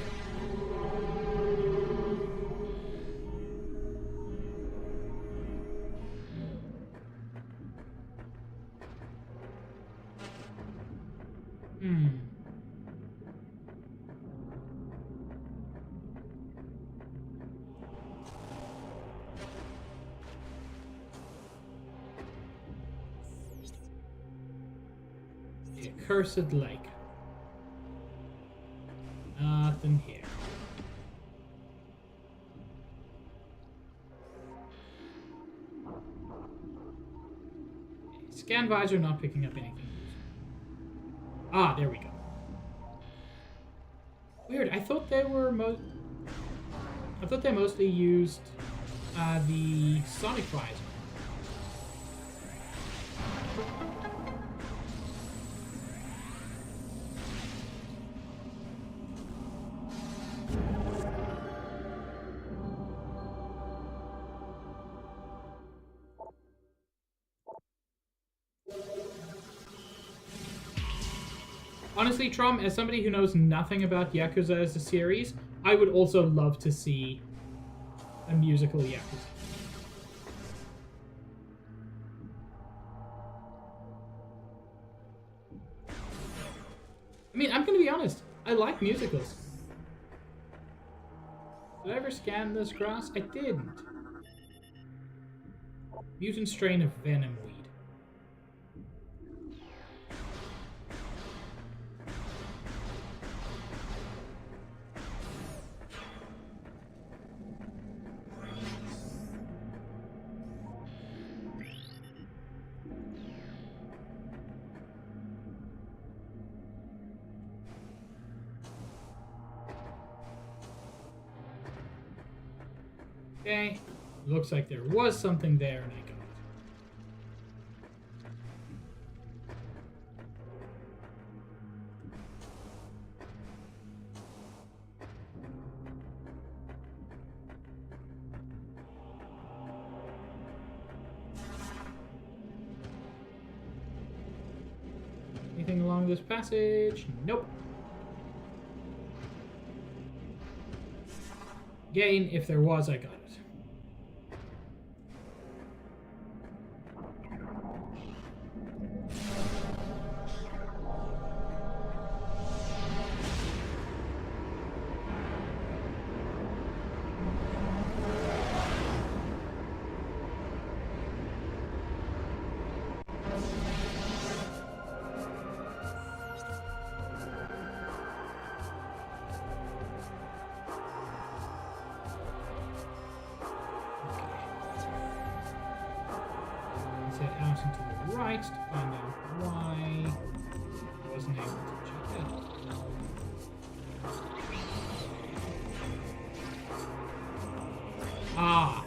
The accursed lake. Nothing here. Scan visor not picking up anything. Ah, there we go. Weird. I thought they were I thought they mostly used the sonic visor. Honestly, Trom, as somebody who knows nothing about Yakuza as a series, I would also love to see a musical Yakuza. I mean, I'm gonna be honest, I like musicals. Did I ever scan this grass? I didn't. Mutant strain of venom weed. Okay, looks like there was something there and I got it. Anything along this passage? Nope. Again, if there was, I got it. Out and to the right to find out why I wasn't able to check that. Ah.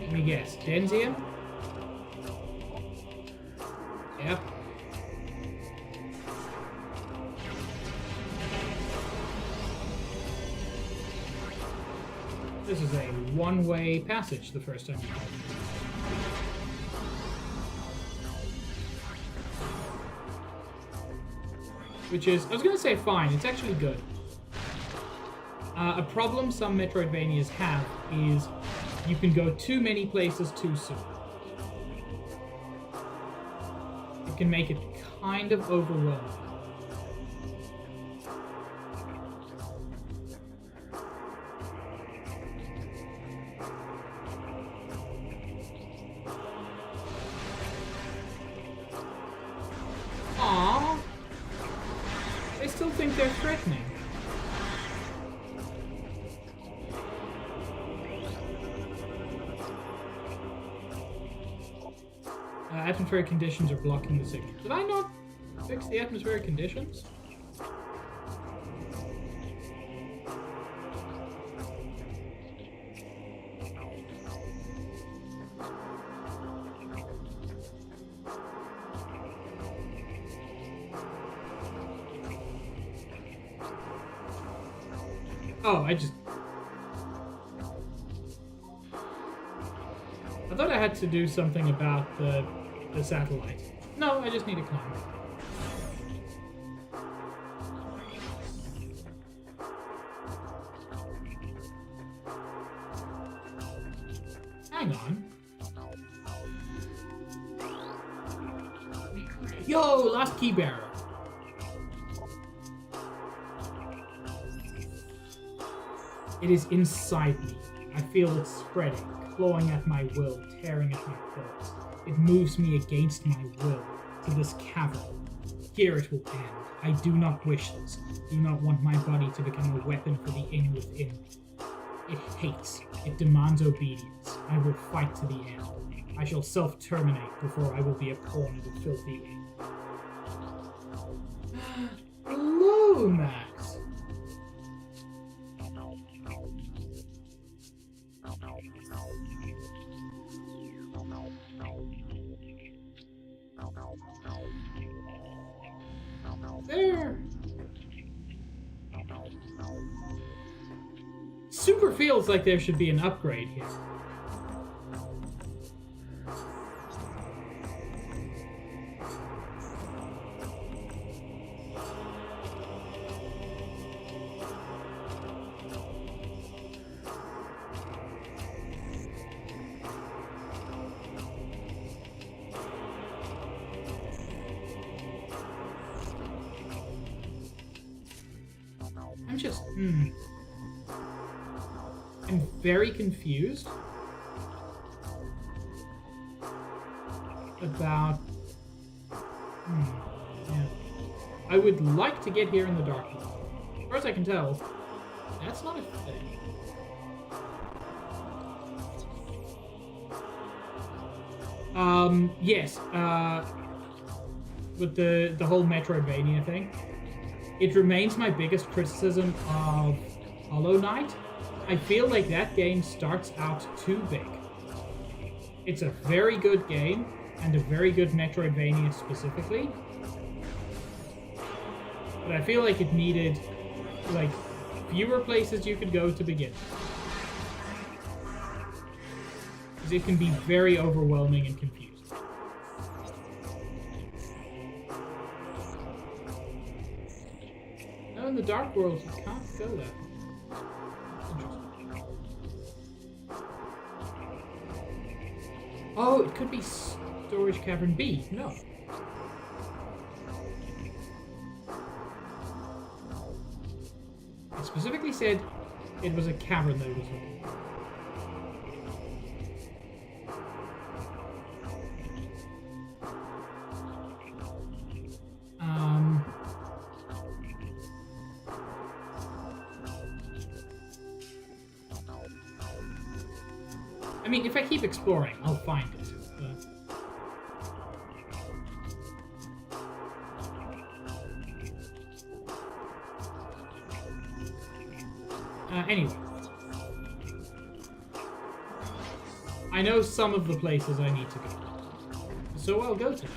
Let me guess. Denzium? Yep. This is a one-way passage the first time you go. Which is, I was going to say fine, it's actually good. A problem some Metroidvanias have is you can go too many places too soon. It can make it kind of overwhelming. Aww. I still think they're threatening. Atmospheric conditions are blocking the signal. Did I not fix the atmospheric conditions? Oh, I thought I had to do something about the satellite. No, I just need to climb. Hang on. Yo, last key bearer. It is inside me. I feel it spreading, clawing at my will, tearing at my thoughts. It moves me against my will to this cavern. Here it will end. I do not wish this. Do not want my body to become a weapon for the in within me. It hates. It demands obedience. I will fight to the end. I shall self-terminate before I will be a pawn of the filthy end. Hello, Max. There. Super feels like there should be an upgrade here. I'm just, I'm very confused about, yeah. I would like to get here in the dark world. As far as I can tell, that's not a thing. Yes, with the whole Metroidvania thing. It remains my biggest criticism of Hollow Knight. I feel like that game starts out too big. It's a very good game, and a very good Metroidvania specifically. But I feel like it needed, like, fewer places you could go to begin. Because it can be very overwhelming and confusing. In the dark world, you can't go that. Interesting. Oh, it could be Storage Cavern B. No. It specifically said it was a cavern that it was looking for. I mean, if I keep exploring, I'll find it. Anyway. I know some of the places I need to go. So I'll go to them.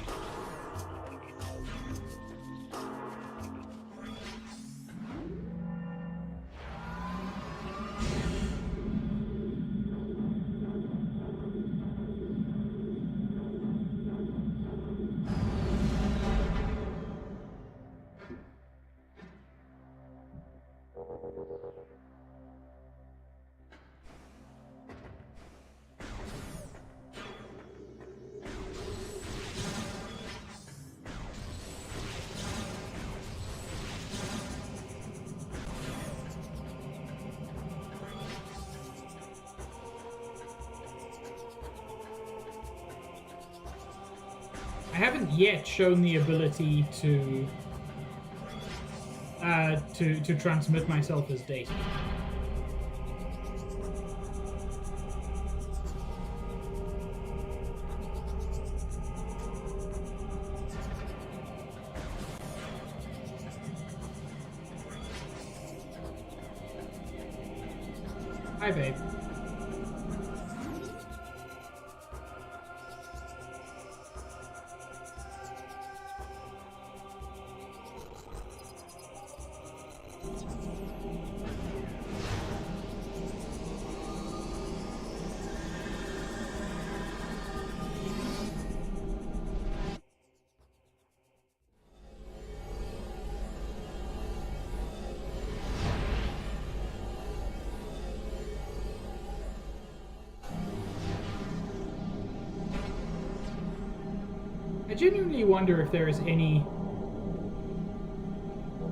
I haven't yet shown the ability to transmit myself as data. Hi, babe. I genuinely wonder if there is any...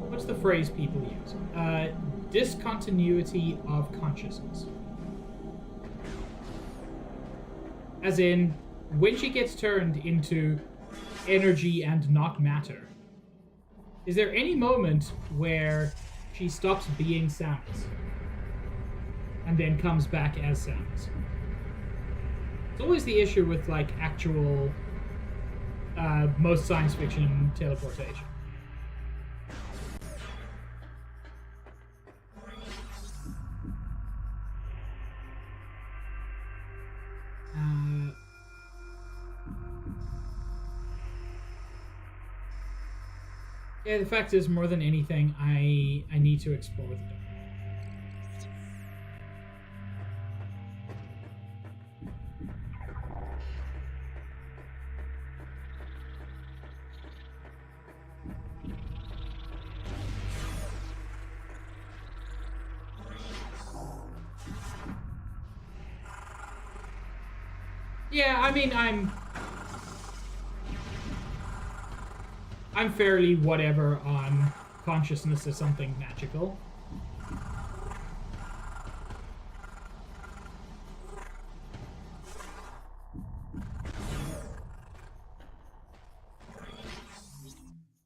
What's the phrase people use? Discontinuity of consciousness. As in, when she gets turned into energy and not matter, is there any moment where she stops being Samus and then comes back as Samus? It's always the issue with, like, actual... most science fiction teleportation. Yeah, the fact is, more than anything, I need to explore the dark. Yeah, I mean, I'm fairly whatever on consciousness as something magical.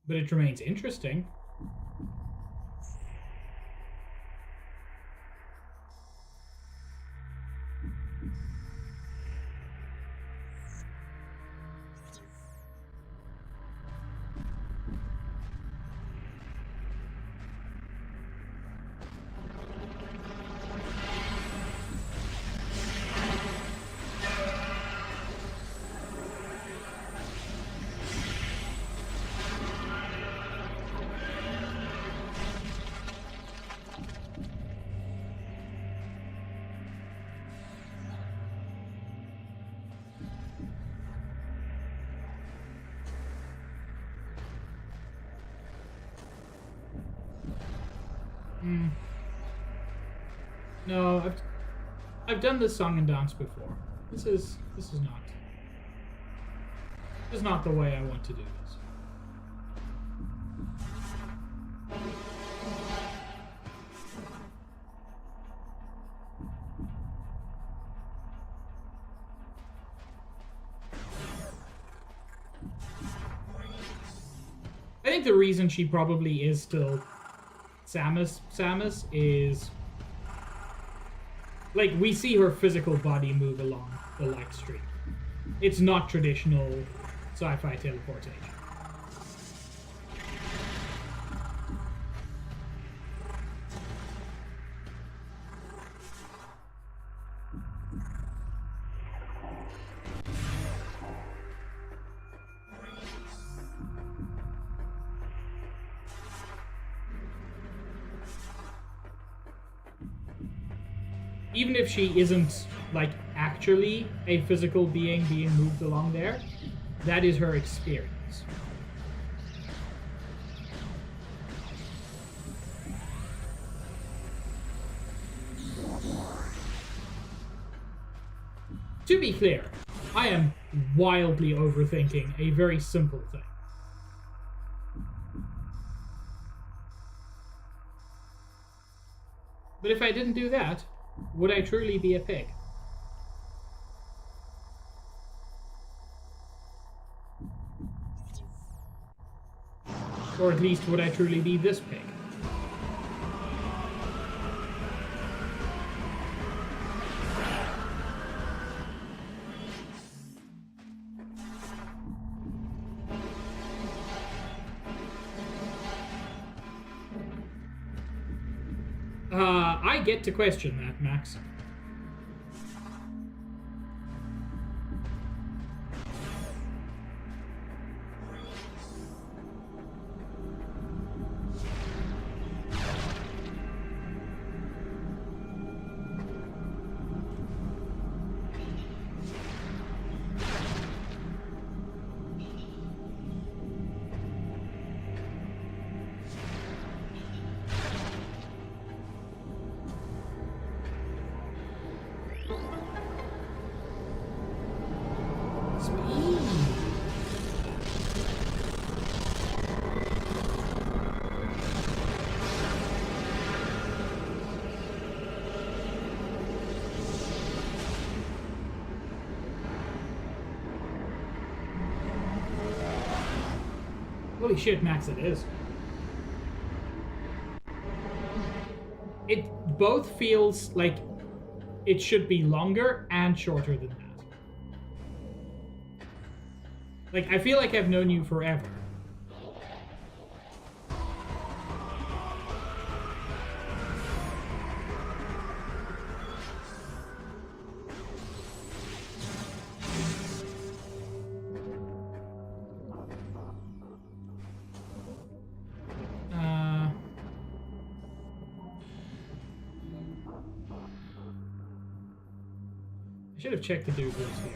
But it remains interesting. No, I've done this song and dance before. This is not the way I want to do this. I think the reason she probably is still Samus is, like, we see her physical body move along the light stream. It's not traditional sci-fi teleportation. Even if she isn't, like, actually a physical being moved along there, that is her experience. To be clear, I am wildly overthinking a very simple thing. But if I didn't do that, would I truly be a pig? Or at least would I truly be this big? I get to question that, Max. Holy shit, Max, it is. It both feels like it should be longer and shorter than that. Like, I feel like I've known you forever. I should have checked the dude was here.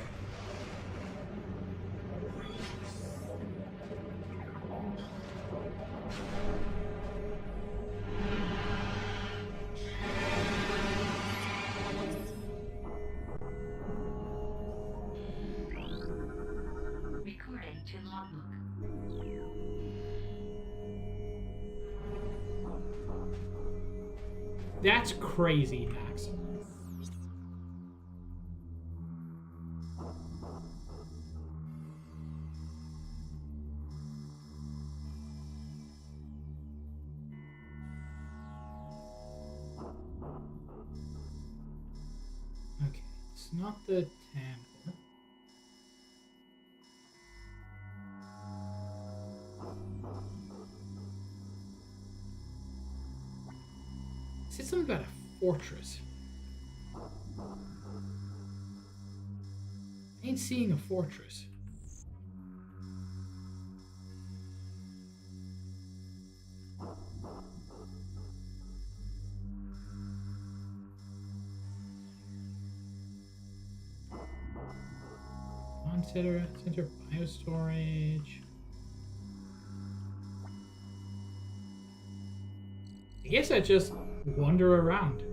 Recording to logbook. That's crazy, Max. Okay, it's not the temple. Is it something about a fortress? I ain't seeing a fortress. Center biostorage. I guess I just wander around.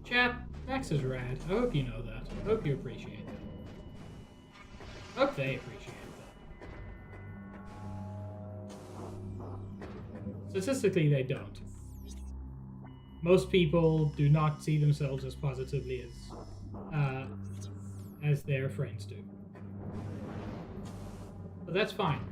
Chat, Max is rad. I hope you know that. I hope you appreciate that. I hope they appreciate that. Statistically, they don't. Most people do not see themselves as positively as their friends do. But that's fine.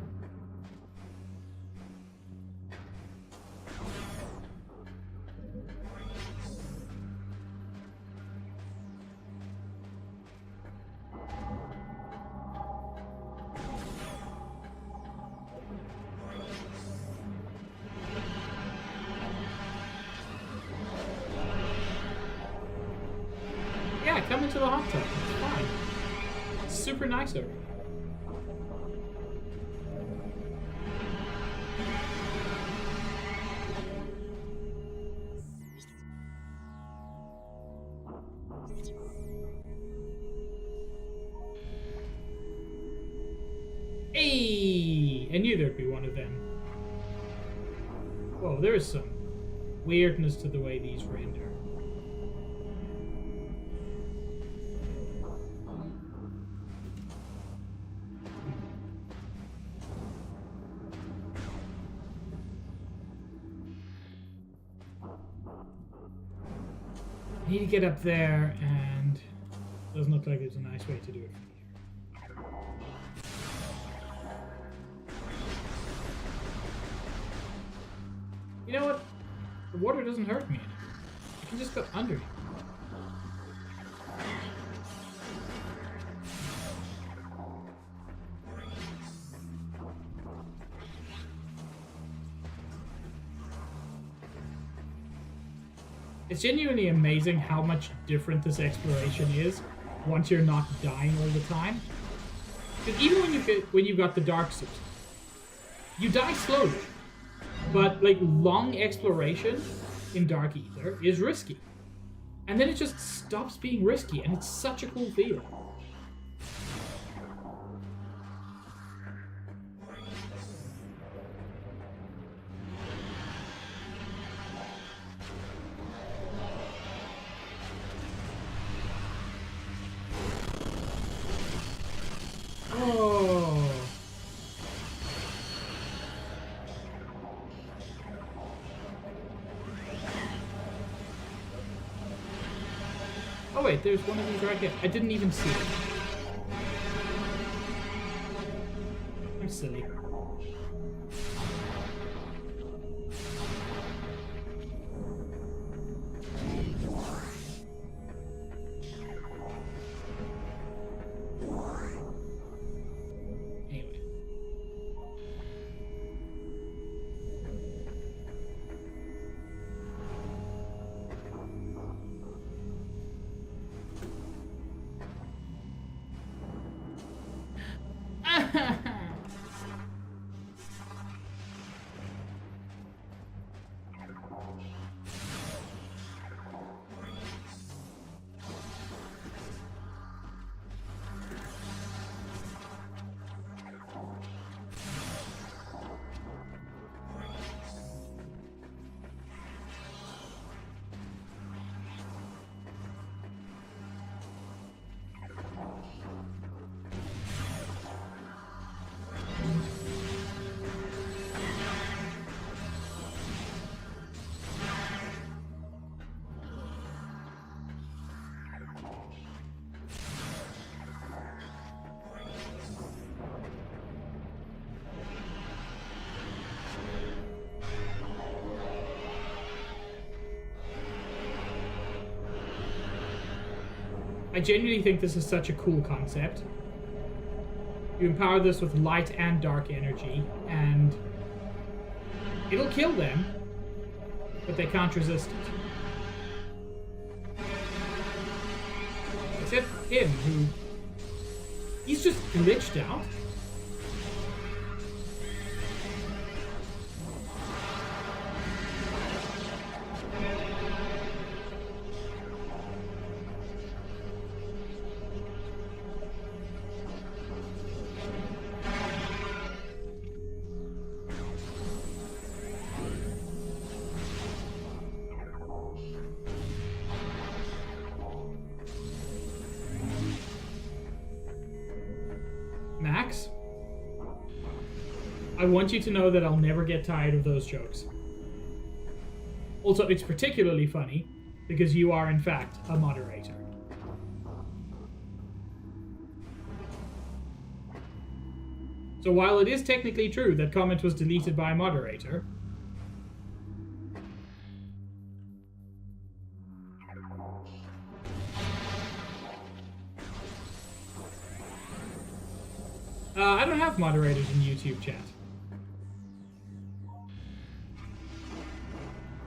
Yeah, come into the hot tub. It's fine. It's super nice over here. Hey! I knew there'd be one of them. Whoa, there's some weirdness to the way these render. I need to get up there, and it doesn't look like there's a nice way to do it from here. You know what? The water doesn't hurt me anymore. I can just go under it. It's genuinely amazing how much different this exploration is once you're not dying all the time. Because even when you've got the dark suit, you die slowly. But like long exploration in Dark Ether is risky. And then it just stops being risky, and it's such a cool feeling. Oh. Oh wait, there's one of these right here. I didn't even see it. I'm silly. Anyway. I genuinely think this is such a cool concept. You empower this with light and dark energy, and it'll kill them, but they can't resist it. Except him, who... he's just glitched out. Max, I want you to know that I'll never get tired of those jokes. Also, it's particularly funny because you are, in fact, a moderator. So while it is technically true that comment was deleted by a moderator, I don't have moderators in YouTube chat.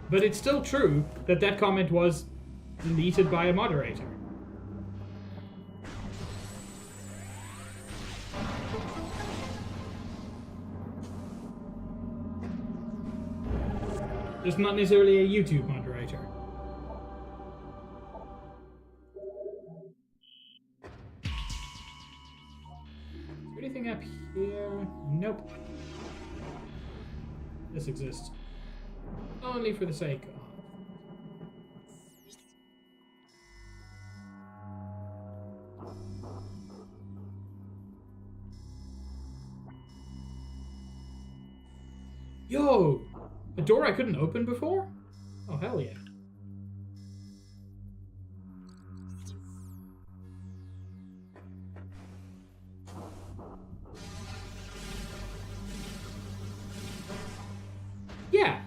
But it's still true that that comment was deleted by a moderator. Just not necessarily a YouTube moderator. Anything up here? Nope. This exists. Only for the sake of... Yo! A door I couldn't open before? Oh, hell yeah.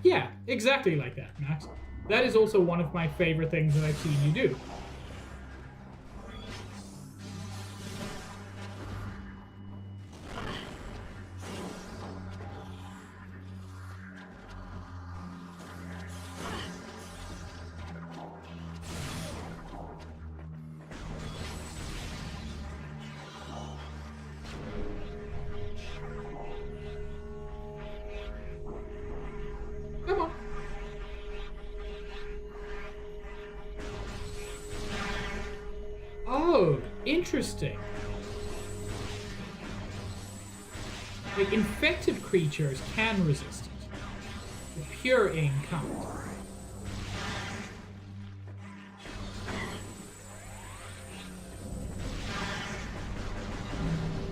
Yeah, exactly like that, Max. That is also one of my favorite things that I've seen you do. Come on. Oh, interesting. Like, infected creatures can resist it. The pure aim can't.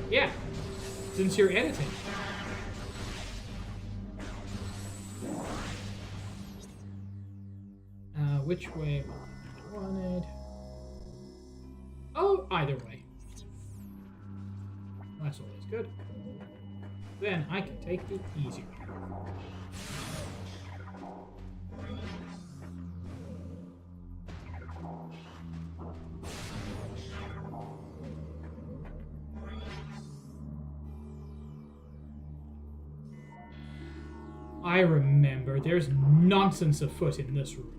Yeah, since you're editing. Which way was I wanted? Oh, either way. That's always good. Then I can take the easy way. I remember, there's nonsense afoot in this room.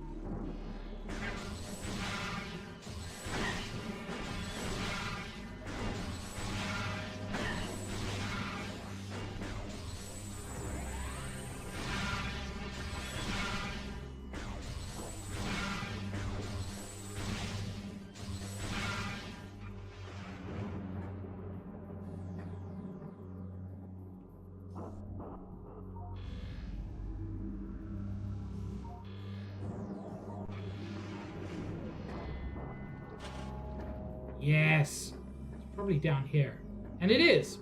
Yes, it's probably down here. And it is.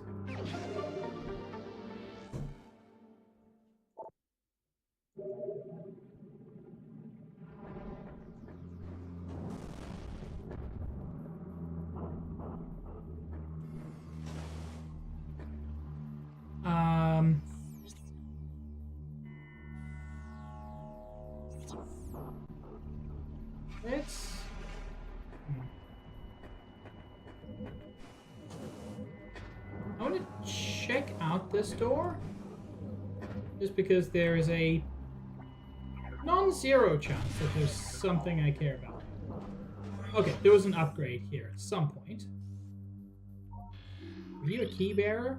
Let's... I want to check out this door. Just because there is a non-zero chance that there's something I care about. Okay, there was an upgrade here at some point. Are you a key bearer?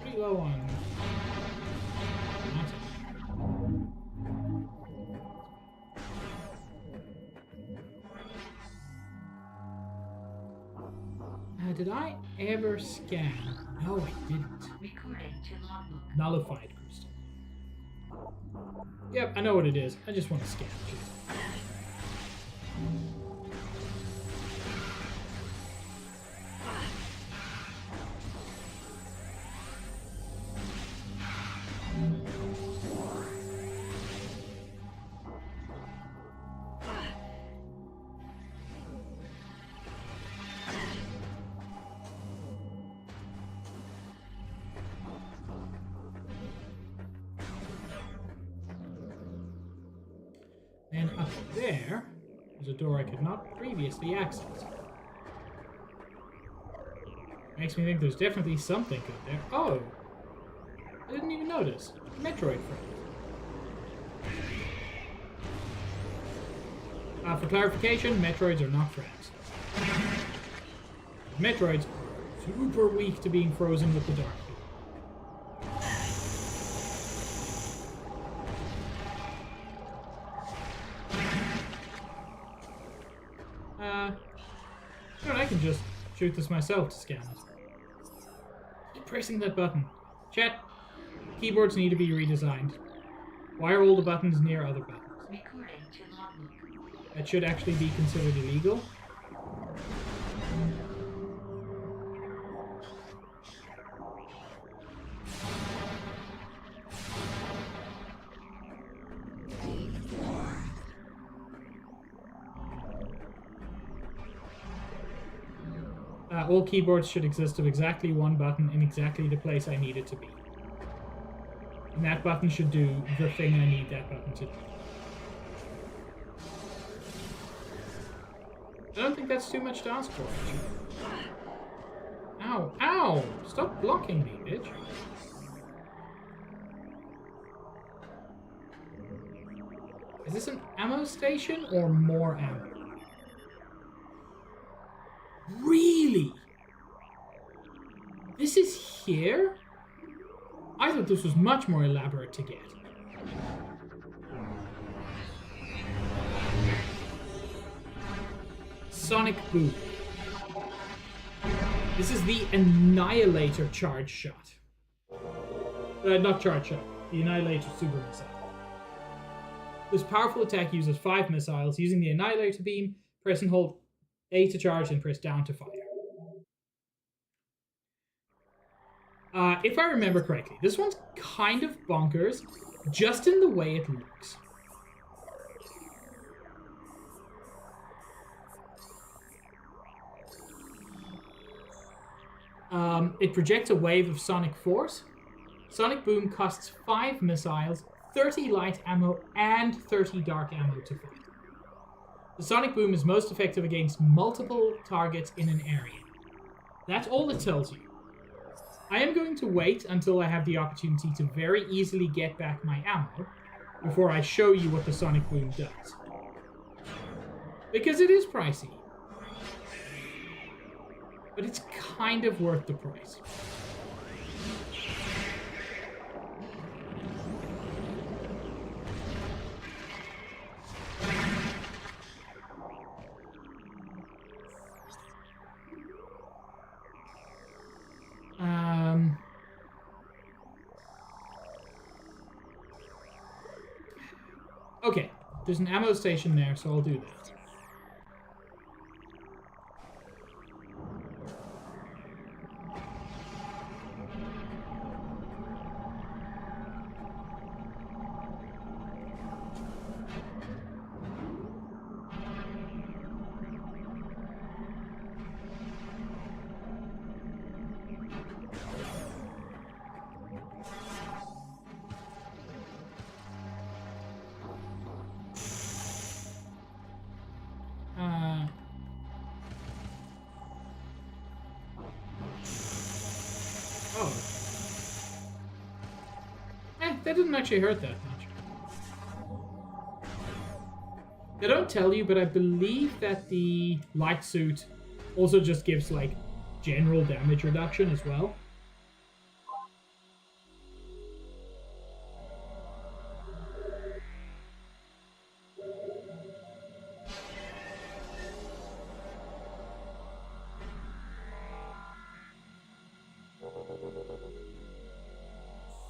Pretty low on... did I ever scan? No, I didn't. Recording to logbook. Nullified crystal. Yep, I know what it is. I just want to scan it. And up there is a door I could not previously access. Makes me think there's definitely something good there. Oh! I didn't even notice. Metroid friend. For clarification, Metroids are not friends. Metroids are super weak to being frozen with the dark. I can just shoot this myself to scan it. Stop pressing that button. Chat, keyboards need to be redesigned. Why are all the buttons near other buttons? Recording to logbook. That should actually be considered illegal. All keyboards should exist of exactly one button in exactly the place I need it to be. And that button should do the thing I need that button to do. I don't think that's too much to ask for, actually. Ow! Ow! Stop blocking me, bitch. Is this an ammo station or more ammo? Really? This is here? I thought this was much more elaborate to get. Sonic Boom. This is the Annihilator charge shot. Not charge shot. The Annihilator super missile. This powerful attack uses 5 missiles. Using the Annihilator beam, press and hold A to charge and press down to fire. If I remember correctly, this one's kind of bonkers, just in the way it looks. It projects a wave of sonic force. Sonic Boom costs 5 missiles, 30 light ammo, and 30 dark ammo to fight. The Sonic Boom is most effective against multiple targets in an area. That's all it tells you. I am going to wait until I have the opportunity to very easily get back my ammo before I show you what the Sonic Boom does. Because it is pricey. But it's kind of worth the price. Okay, there's an ammo station there, so I'll do that. That didn't actually hurt that much. They don't tell you, but I believe that the light suit also just gives, like, general damage reduction as well.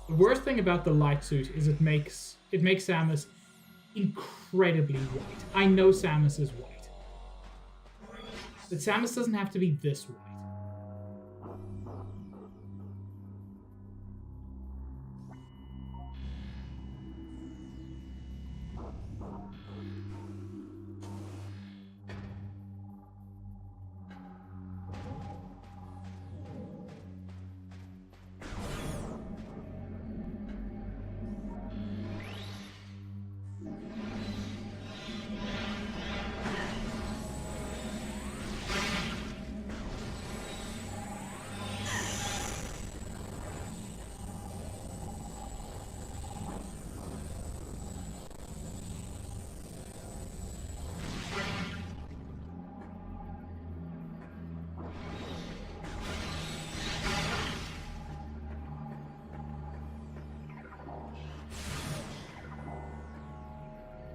The worst thing about the light suit is it makes Samus incredibly white. I know Samus is white, but Samus doesn't have to be this white.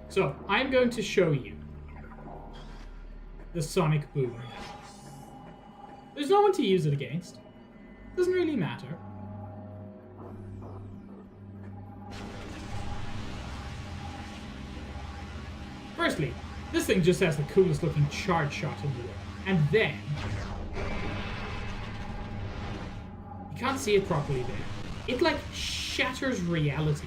So, I'm going to show you the Sonic Boom. There's no one to use it against. Doesn't really matter. Firstly, this thing just has the coolest looking charge shot in the world. And then... you can't see it properly there. It, like, shatters reality.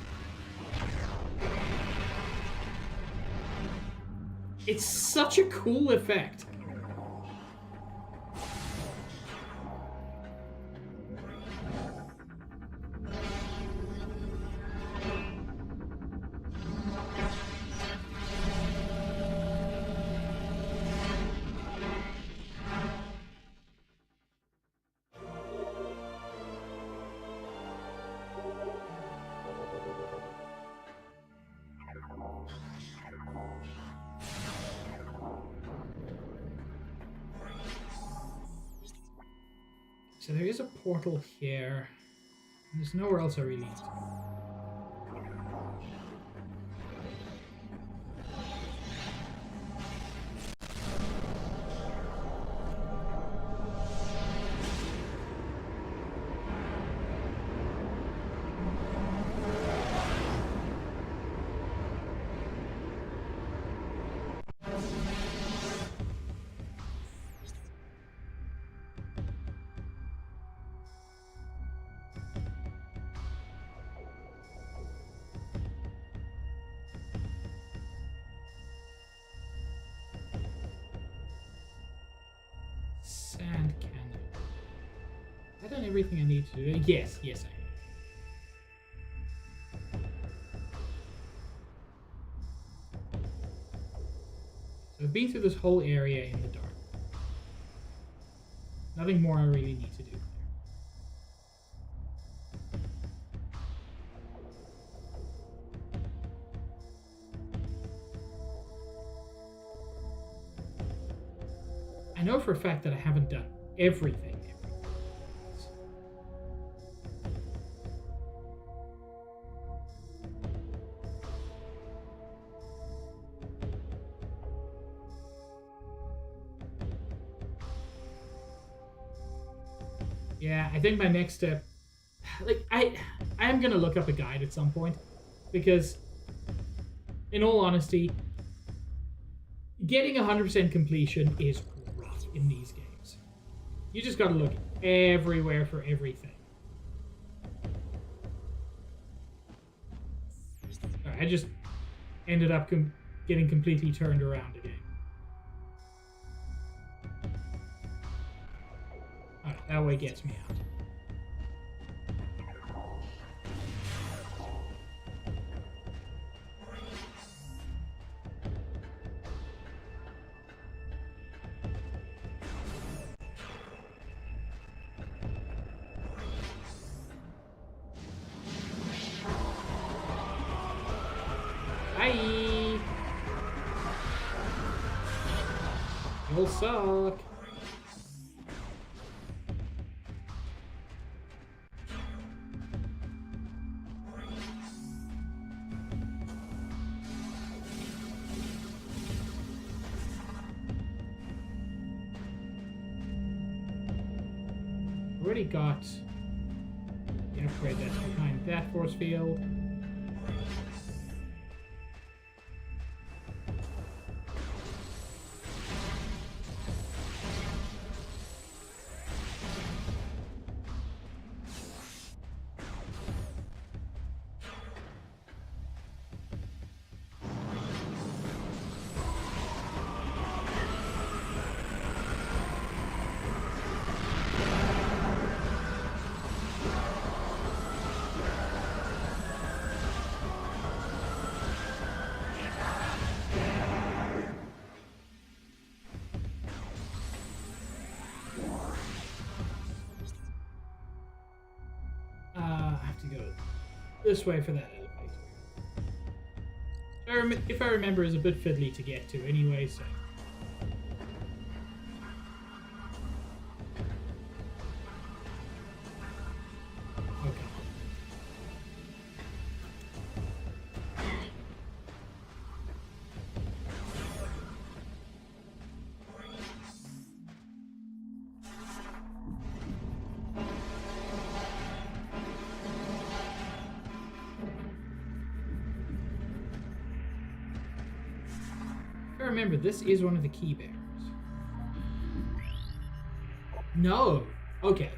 It's such a cool effect. So there is a portal here. And there's nowhere else I really need to go. Sand cannon. Have I done everything I need to do? Yes, yes I have. So I've been through this whole area in the dark. Nothing more I really need to do. I know for a fact that I haven't done everything. Yeah, I think my next step, like, I am gonna look up a guide at some point, because, in all honesty, getting 100% completion is rough in these games. You just gotta look everywhere for everything. Sorry, I just ended up getting completely turned around again. Alright, that way gets me out. Bye! You'll suck. Already got the upgrade that's behind that force field. I have to go this way for that elevator. If I remember, it's a bit fiddly to get to anyway, so... okay. remember, this is one of the key bearers. No. Okay.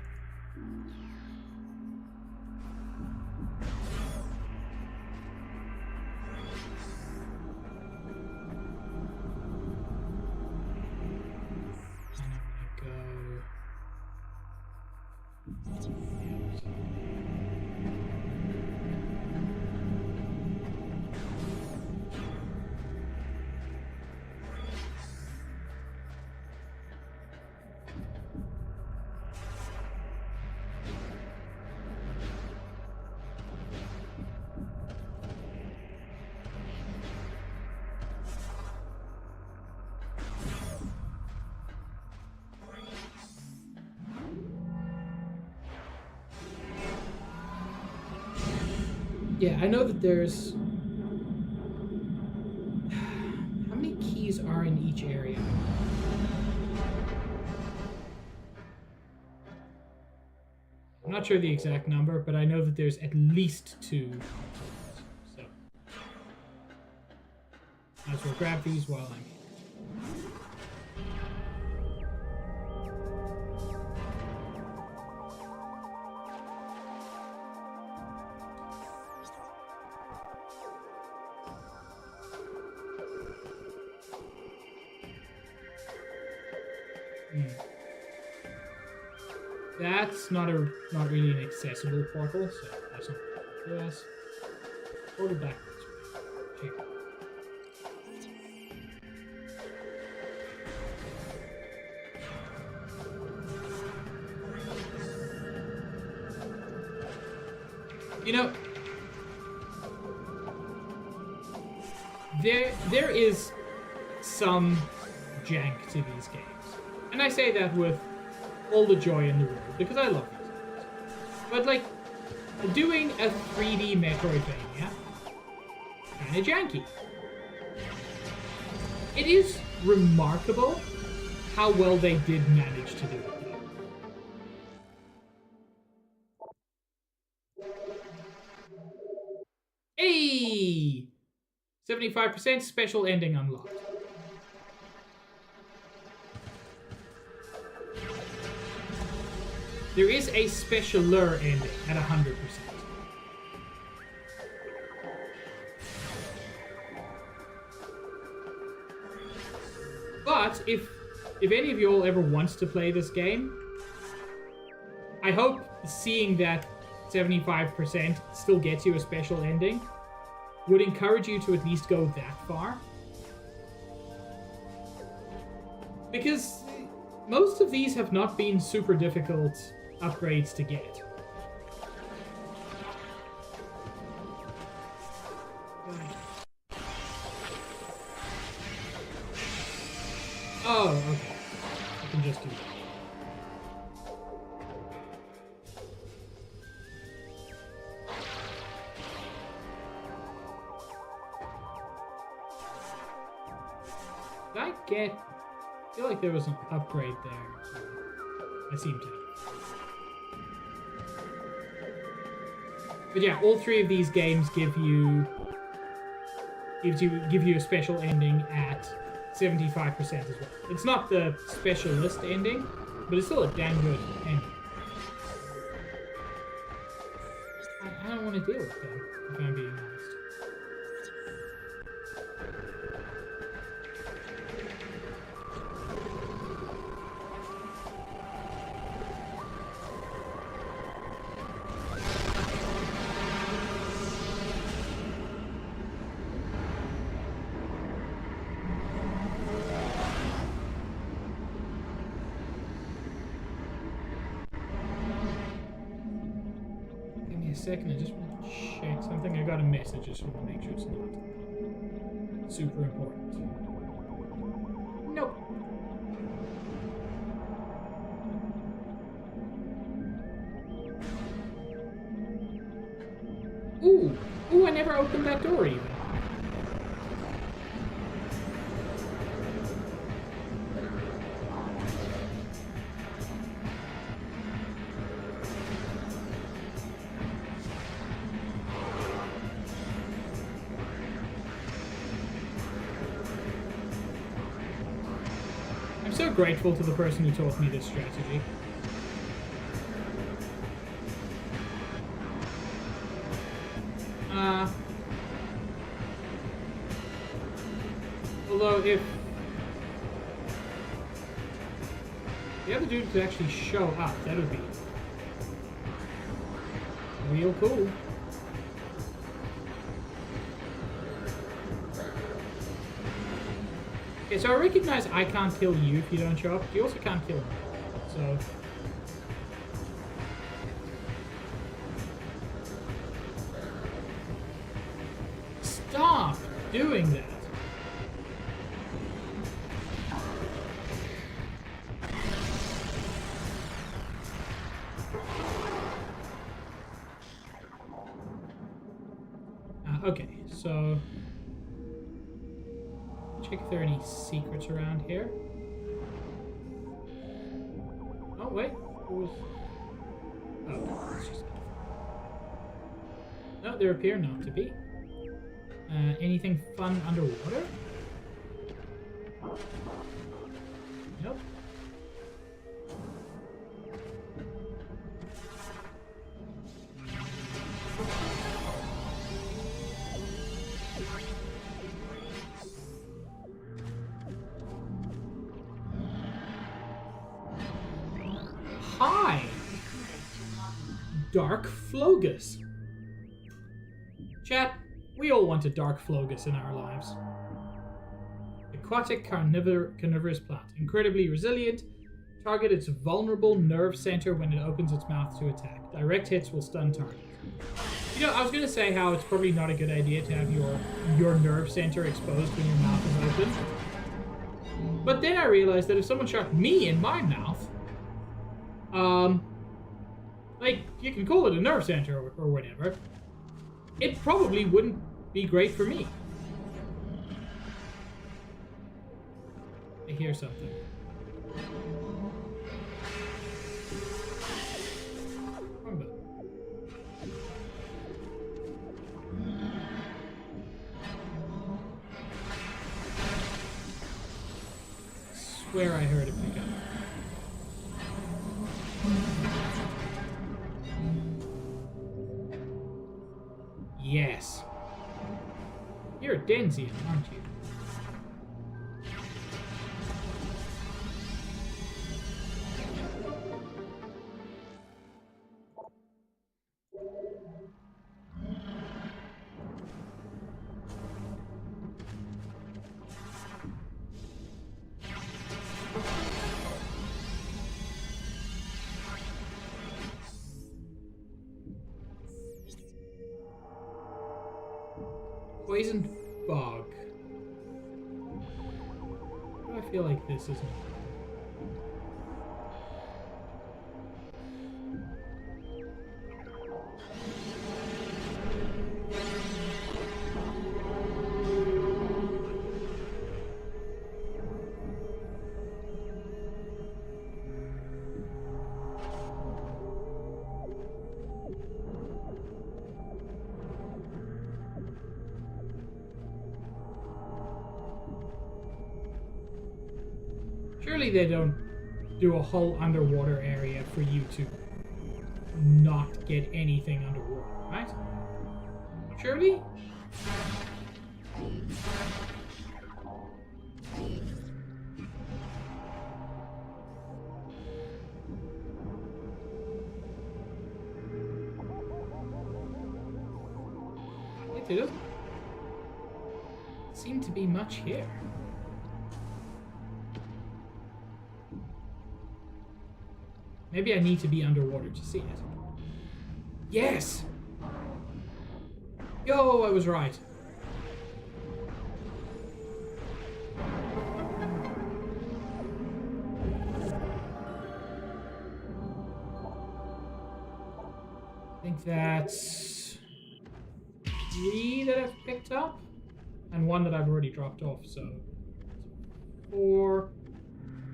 Yeah, I know that there's... How many keys are in each area? I'm not sure the exact number, but I know that there's at least 2. So, might as well grab these while I'm here. That's not really an accessible portal, so that's not for us. Portal back this way. Here. You know, there is some jank to these games, and I say that with all the joy in the world, because I love these games. But, like, doing a 3D Metroidvania, kinda janky. It is remarkable how well they did manage to do it. Hey! 75% special ending unlocked. There is a specialer ending at 100%. But if any of you all ever wants to play this game, I hope seeing that 75% still gets you a special ending would encourage you to at least go that far. Because most of these have not been super difficult upgrades to get. Oh, okay. I can just do that. Did I get... I feel like there was an upgrade there. I seem to. But yeah, all 3 of these games give you a special ending at 75% as well. It's not the specialist ending, but it's still a damn good ending. I don't want to deal with them, if I'm being honest. Second, I just want to check something. I got a message, just want to make sure it's not super important. Nope. Ooh! Ooh, I never opened that door even. so grateful to the person who taught me this strategy. Although if the other dude could actually show up, that would be real cool. Okay, so I recognize I can't kill you if you don't show up. You also can't kill me. So... stop doing that. Okay, so... check if there are any secrets around here. Oh, wait. Oh, it's just... no, there appear not to be. Anything fun underwater? Nope. Hi! Dark Flogus. Chat, we all want a Dark Flogus in our lives. Aquatic carnivorous plant. Incredibly resilient. Target its vulnerable nerve center when it opens its mouth to attack. Direct hits will stun target. You know, I was going to say how it's probably not a good idea to have your nerve center exposed when your mouth is open. But then I realized that if someone shot me in my mouth, like, you can call it a nerve center or whatever, it probably wouldn't be great for me. I hear something. Wrong button. Swear I heard it pick up. Yes. You're a Denzian, aren't you? Poisoned bog. I feel like this isn't. Surely they don't do a whole underwater area for you to not get anything underwater, right? Surely? There doesn't seem to be much here. Maybe I need to be underwater to see it. Yes! Yo, I was right. I think that's 3 that I've picked up, and 1 that I've already dropped off, so 4,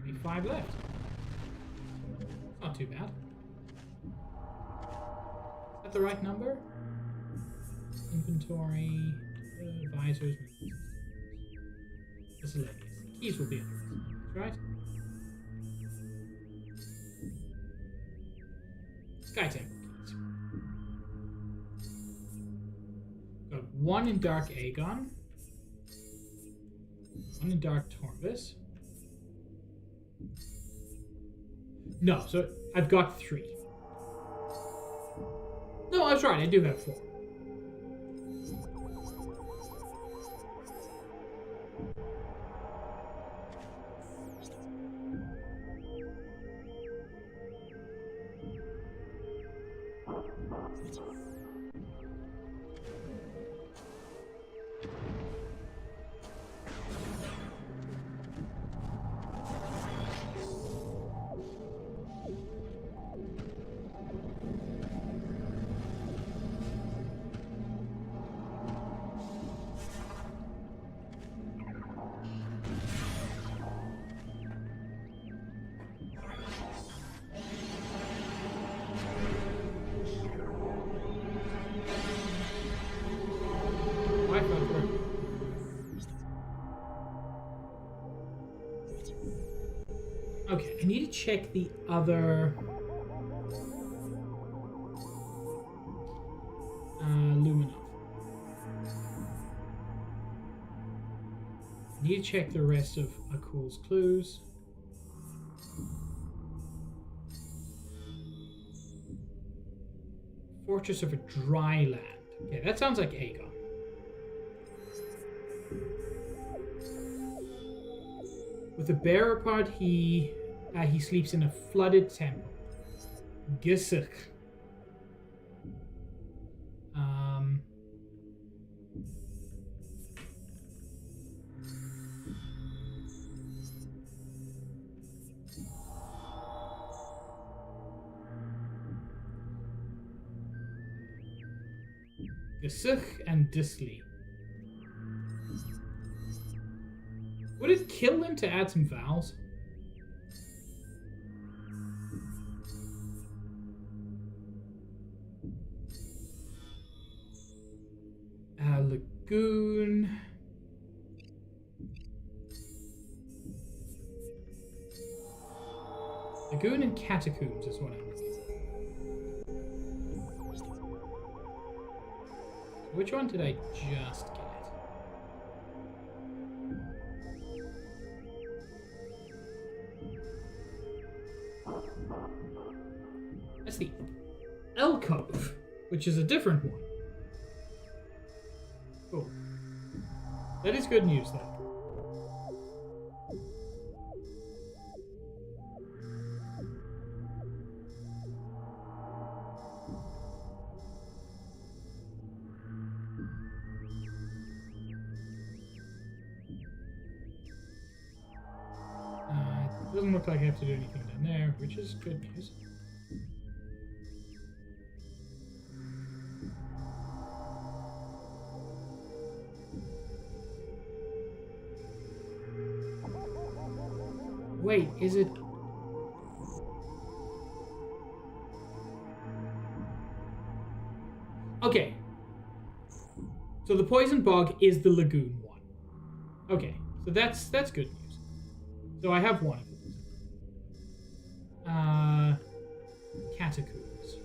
maybe 5 left. Not too bad. Is that the right number? Inventory, visors, miscellaneous. Keys will be under it, right? Sky Temple keys. Got one in Dark Aegon. One in Dark Torvus. No, so I've got 3. No, I was right. I do have 4. Okay, I need to check the other Luminov. I need to check the rest of Akul's clues. Fortress of a Dry Land. Okay, that sounds like Aegon. With the bearer part, he sleeps in a flooded temple. Gisuk. Gisuk and Disley. Would it kill them to add some vowels? Lagoon. Lagoon and Catacombs is what I'm looking for. Which one did I just get? That's the Alcove, which is a different one. Cool. That is good news, though. It doesn't look like I have to do anything down there, which is good news. Wait, is it... Okay. So the Poison Bog is the Lagoon one. Okay, so that's good news. So I have one of those. Catacombs.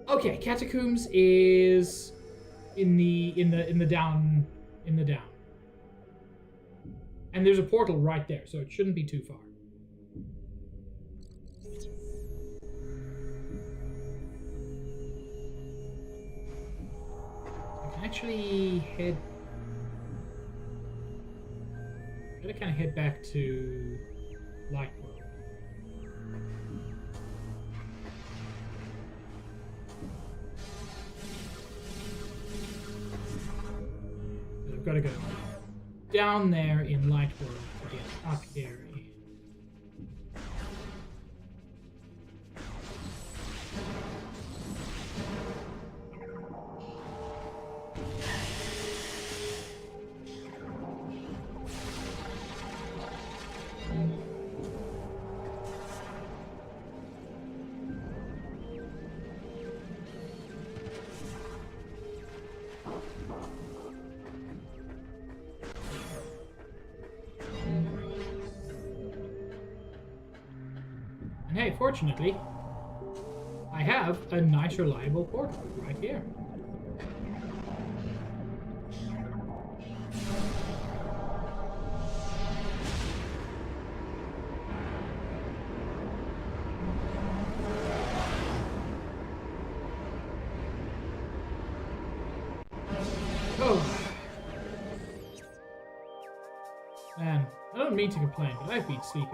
Okay, Catacombs is in the down. And there's a portal right there, so it shouldn't be too far. I can actually head... I'm gonna kind of head back to Light World. I've got to go down there in Light World to get up here. Okay, fortunately, I have a nice reliable portal right here. Oh. Man, I don't mean to complain, but I've been sleeping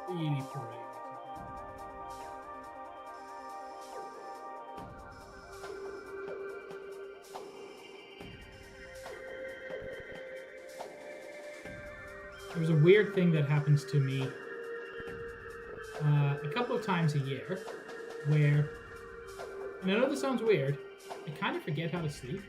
really poorly. There's a weird thing that happens to me a couple of times a year where, and I know this sounds weird, I kind of forget how to sleep.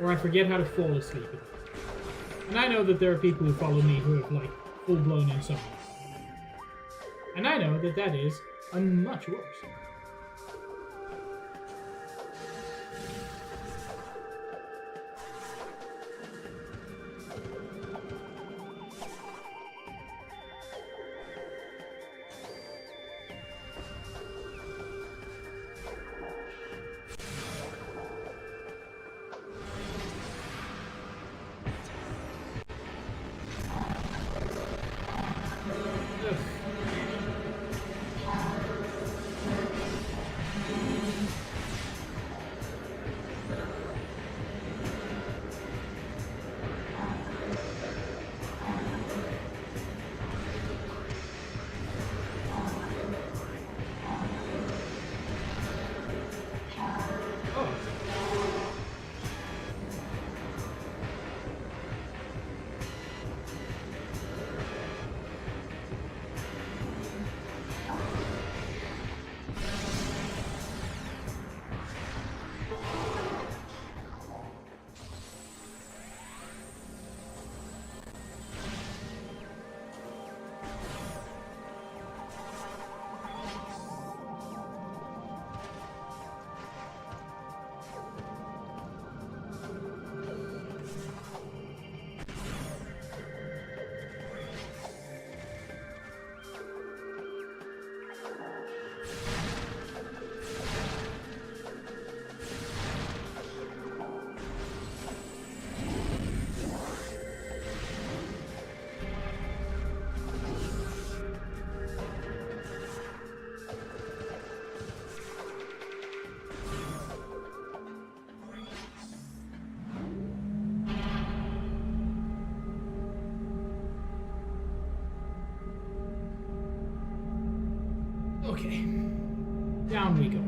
Or I forget how to fall asleep. And I know that there are people who follow me who have, like, full-blown insomnia. And I know that that is much worse. Okay. Down we go.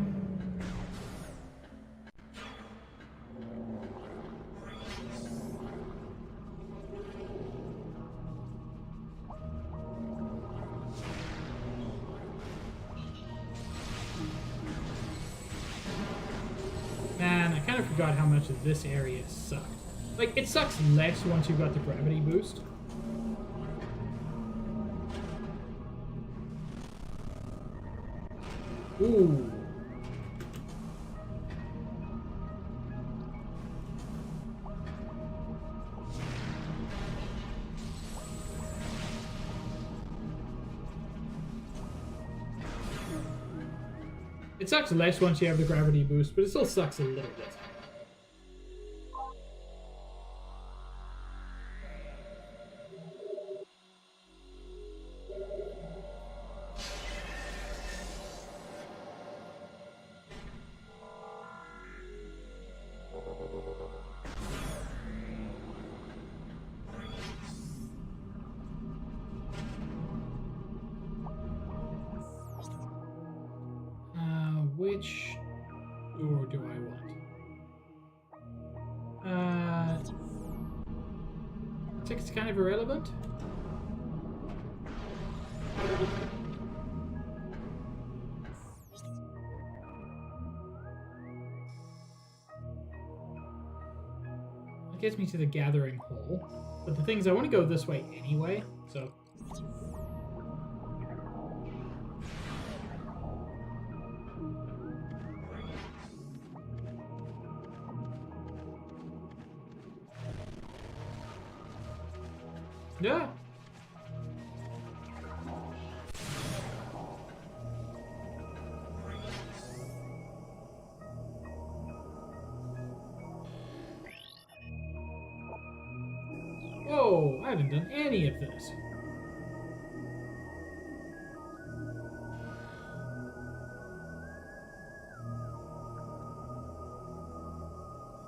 Man, I kind of forgot how much of this area sucked. Like, it sucks less once you got the gravity boost. Ooh. It sucks less once you have the gravity boost, but it still sucks a little bit. Which door do I want? I think it's kind of irrelevant. It gets me to the gathering hole. But the thing is, I want to go this way anyway, so... Yeah. Whoa, I haven't done any of this.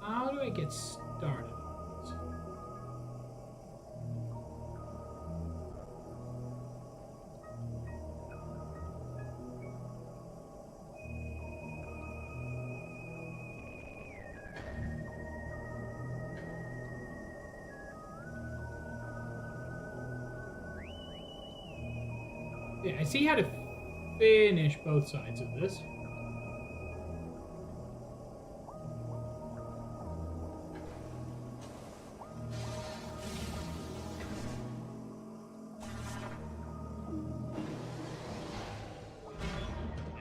How do I get started on this? Yeah, I see how to finish both sides of this.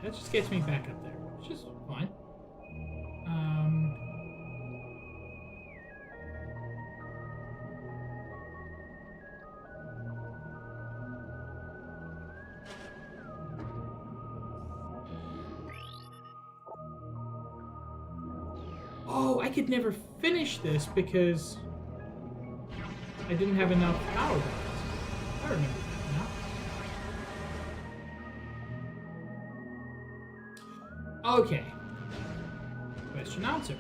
That just gets me back up there, which is fine. Oh, I could never finish this because I didn't have enough power buttons. I remember that now. Okay. Question answered.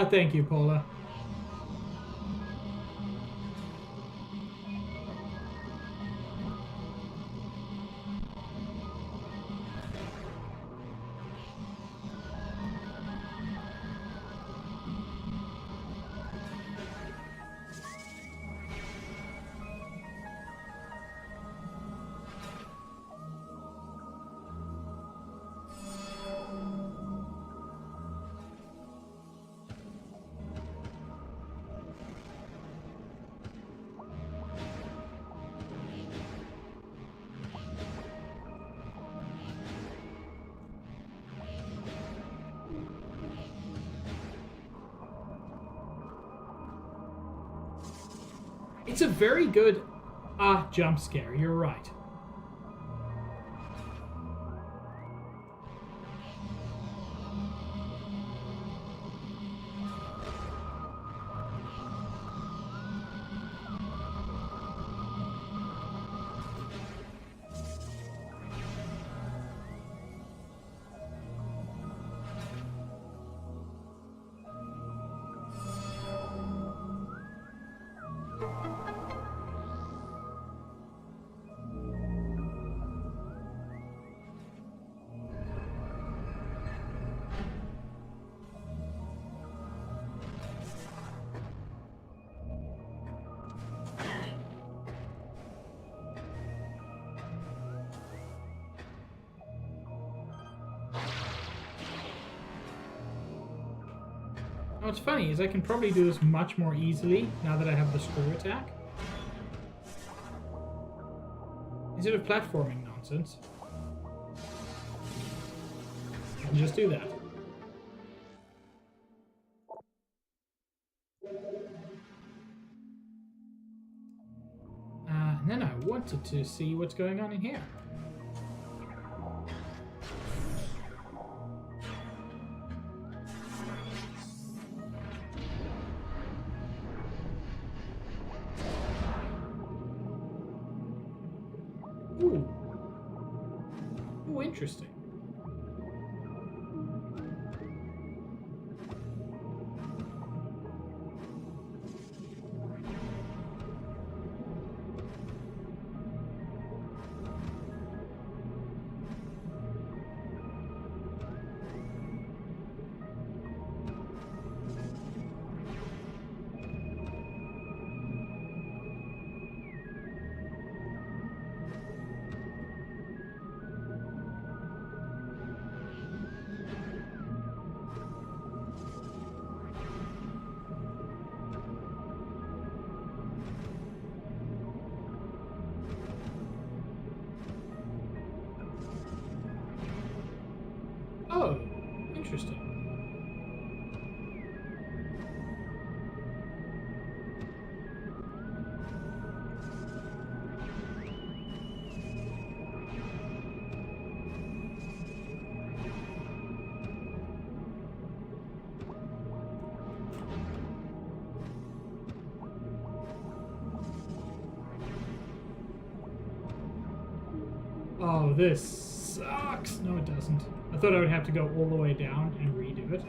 Thank you, Paula. It's a very good jump scare, you're right. What's funny is I can probably do this much more easily now that I have the screw attack. Instead of platforming nonsense, I can just do that. And then I wanted to see what's going on in here. Ooh. Ooh, interesting. Oh, this sucks. No, it doesn't. I thought I would have to go all the way down and redo it.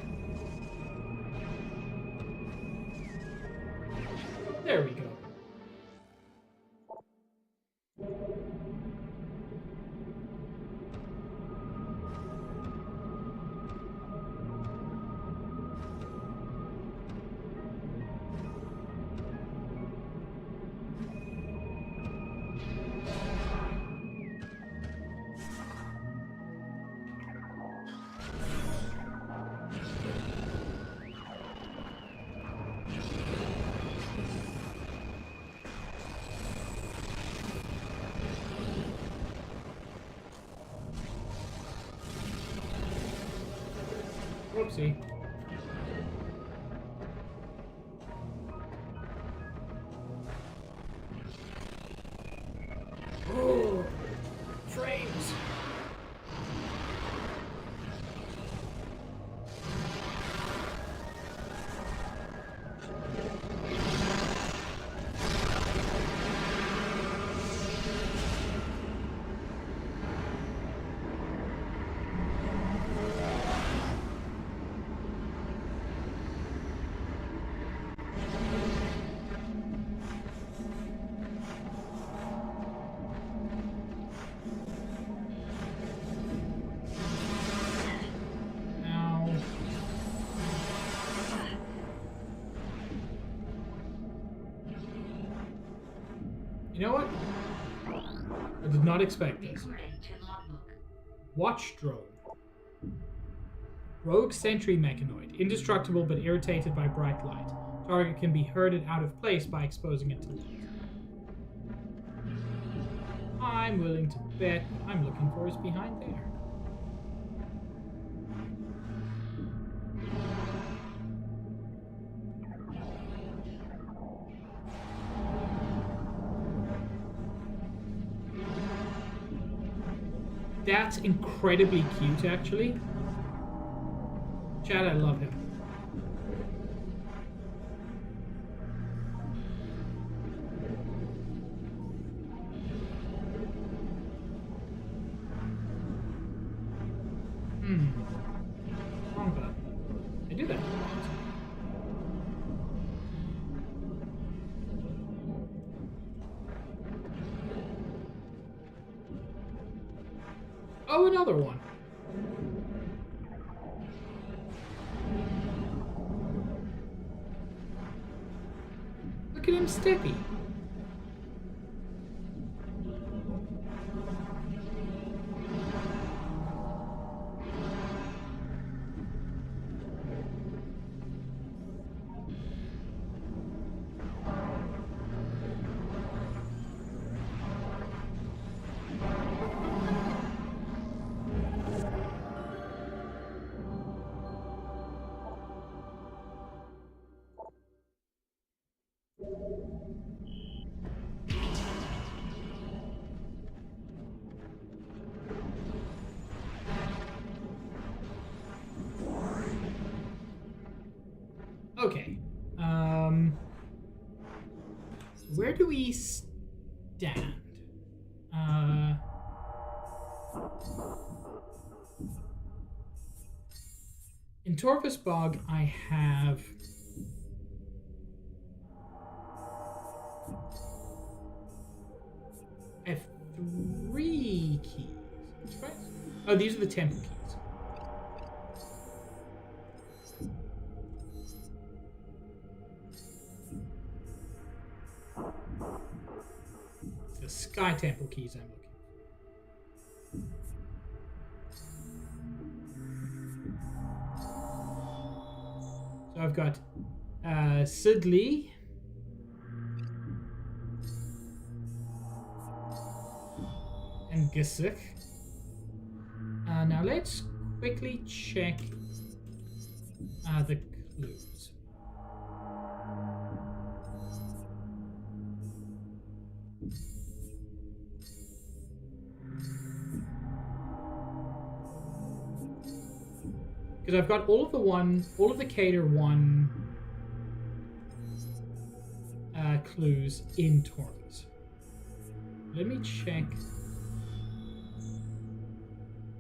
There we go. Whoopsie. Oh, frames. You know what? I did not expect this. Reporting to logbook. Watch drone. Rogue sentry mechanoid. Indestructible but irritated by bright light. Target can be herded out of place by exposing it to light. I'm willing to bet what I'm looking for is behind there. That's incredibly cute, actually. Chad, I love him. Wrong button. I do that. Oh, another one. Look at him steppy. Okay. Where do we stand? In Torpus Bog, I have three keys. That's right. Oh, these are the temple keys. The Sky Temple keys I'm looking for. So I've got Sidley, and Gisik. Now let's quickly check the clues. Because I've got all of the Cater 1 clues in Torvus. Let me check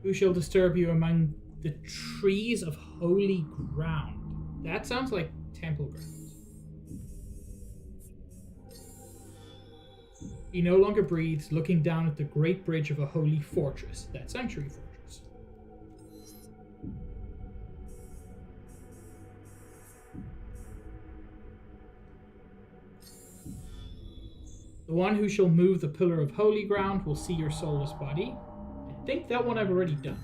Who shall disturb you among the trees of holy ground? That sounds like temple grounds. He no longer breathes, looking down at the great bridge of a holy fortress. That sanctuary fortress. The one who shall move the pillar of holy ground will see your soulless body. I think that one I've already done.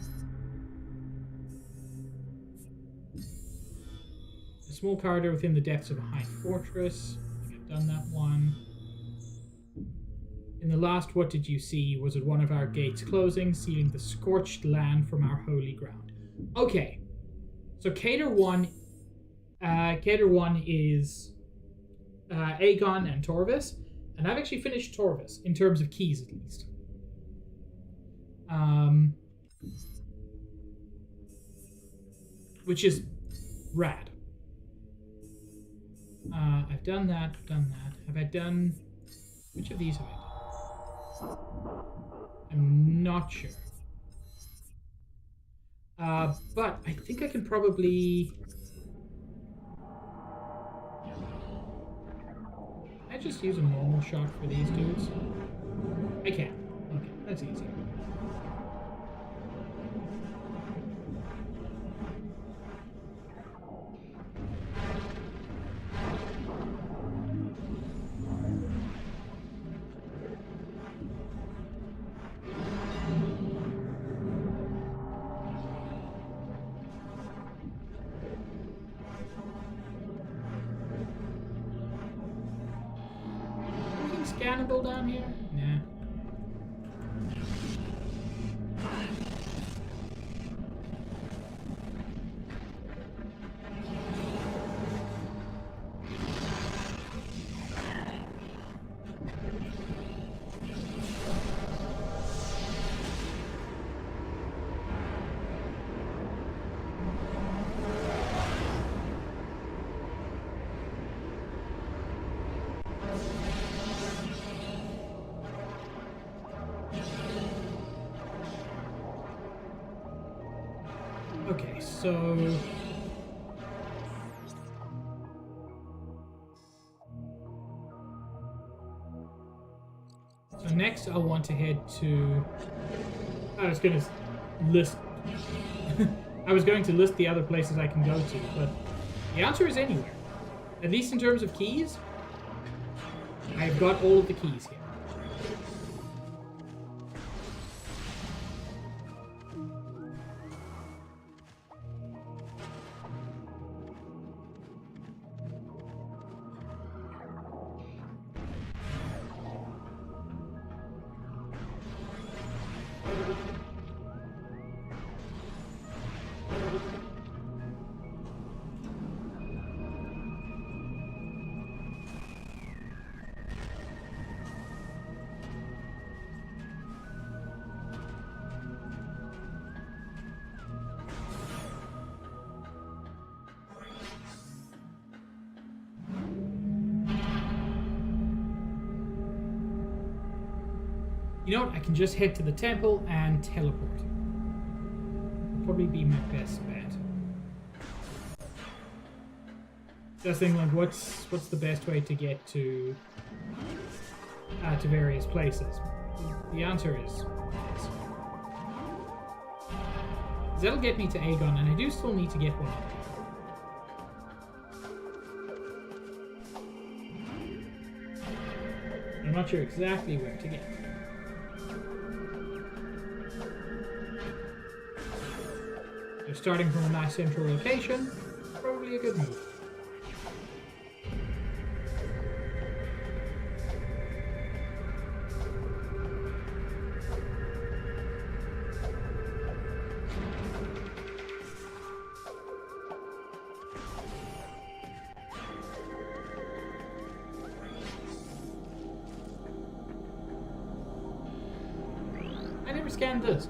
A small corridor within the depths of a high fortress. I think I've done that one. In the last What Did You See? Was at one of our gates closing, sealing the scorched land from our holy ground. Okay. So Cater 1 is Aegon and Torvis. And I've actually finished Torvis, in terms of keys at least. Which is rad. I've done that. Have I done... Which of these have I done? I'm not sure. But I think I can probably... Can I just use a normal shot for these dudes? I can. Okay, that's easy. Scannable down here? Nah. Okay, so next I'll want to head to... I was going to list the other places I can go to, but the answer is anywhere. At least in terms of keys, I've got all of the keys here. You know what? I can just head to the temple and teleport. That'll probably be my best bet. Just thinking, like, what's the best way to get to various places? The answer is this. That'll get me to Aegon, and I do still need to get one. I'm not sure exactly where to get. So starting from a nice central location, probably a good move. I never scanned this.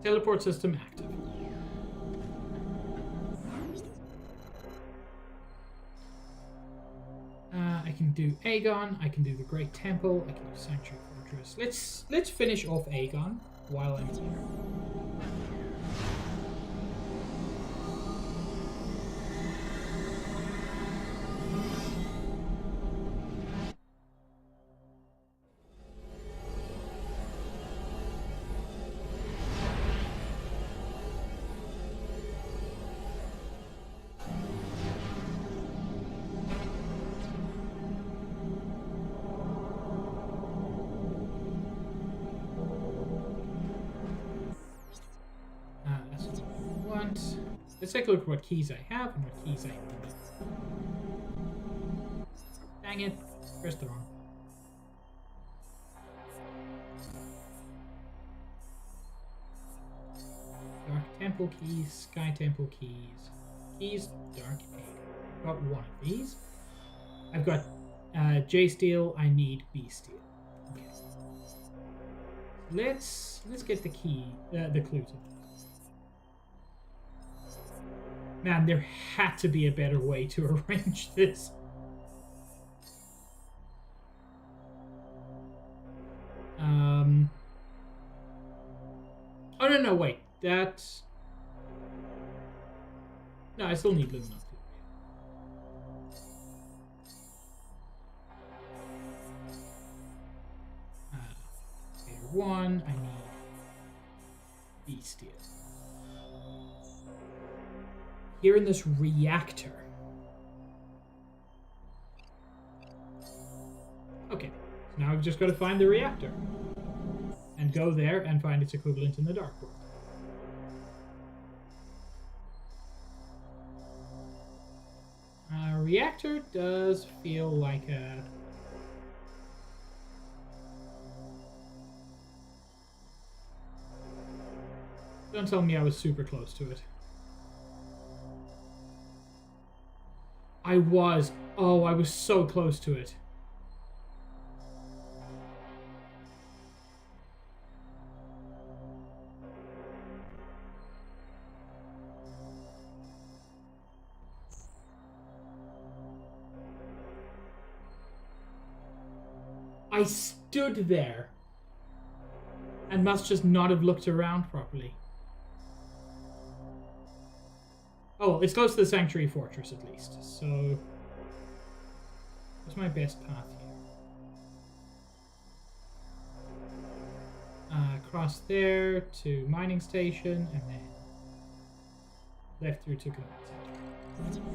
Teleport system active. I can do Aegon, I can do the Great Temple, I can do Sanctuary Fortress. Let's finish off Aegon. while I'm here. That's what I want. Let's take a look at what keys I have and what keys I need. Dang it. Pressed the wrong. Dark Temple keys, Sky Temple keys. Keys, Dark Egg. Got one of these. I've got J Steel, I need B Steel. Okay. Let's get the key, the clue to this. Man, there had to be a better way to arrange this. Oh no, wait. That's... No, I still need Lumina. Layer 1, I need B Steel. Here in this reactor. Okay, so now I've just got to find the reactor. And go there and find its equivalent in the Dark World. Reactor does feel like a... Don't tell me I was super close to it. I was. Oh, I was so close to it. I stood there and must just not have looked around properly. Oh, well, it's close to the Sanctuary Fortress at least, so... What's my best path here? Across there to Mining Station, and then left through to Command Center.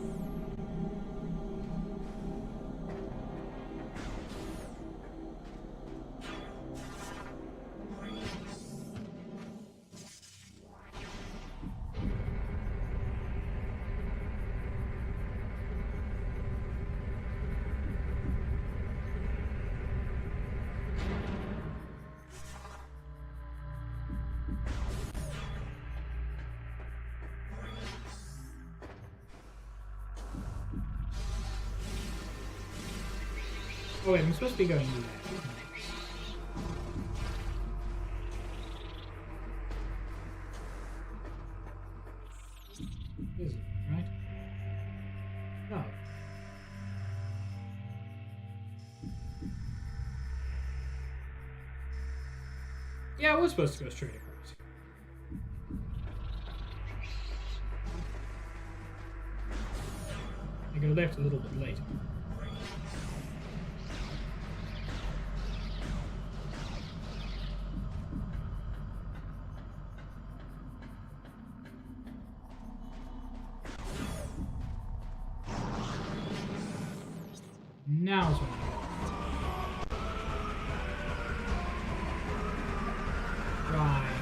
Oh wait, I'm supposed to be going left, isn't it? Is it, right? No. Yeah, I was supposed to go straight across. I go left a little bit later. Now's when Right.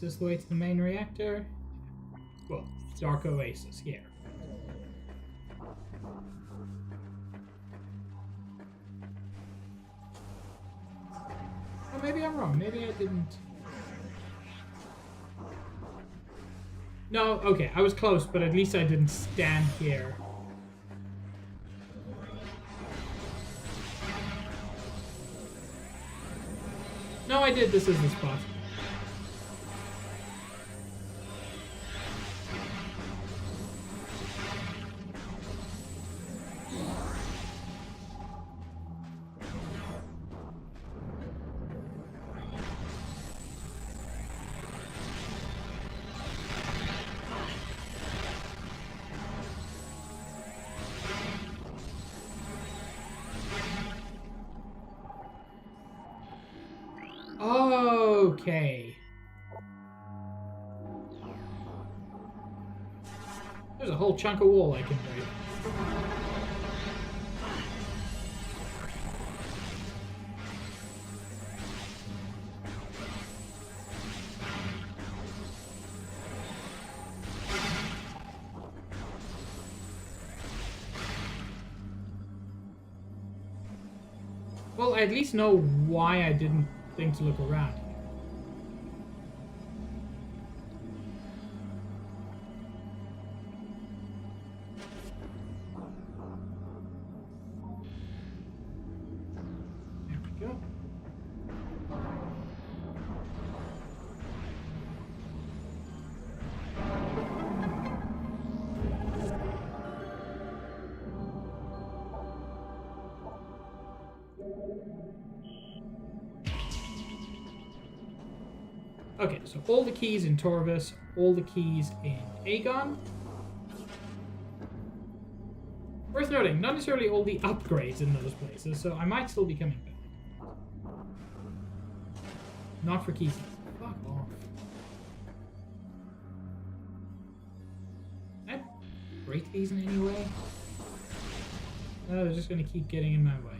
this the way to the main reactor? Well, Dark Oasis, yeah. Oh, maybe I'm wrong. Maybe I didn't... No, okay, I was close, but at least I didn't stand here. No, I did. This is the spot. Okay. There's a whole chunk of wall I can break. Well, I at least know why I didn't think to look around. There we go. Okay, so all the keys in Torvis, all the keys in Aegon. Worth noting, not necessarily all the upgrades in those places, so I might still be coming back. Not for keys. Fuck off. Can I break these in any way? No, they're just going to keep getting in my way.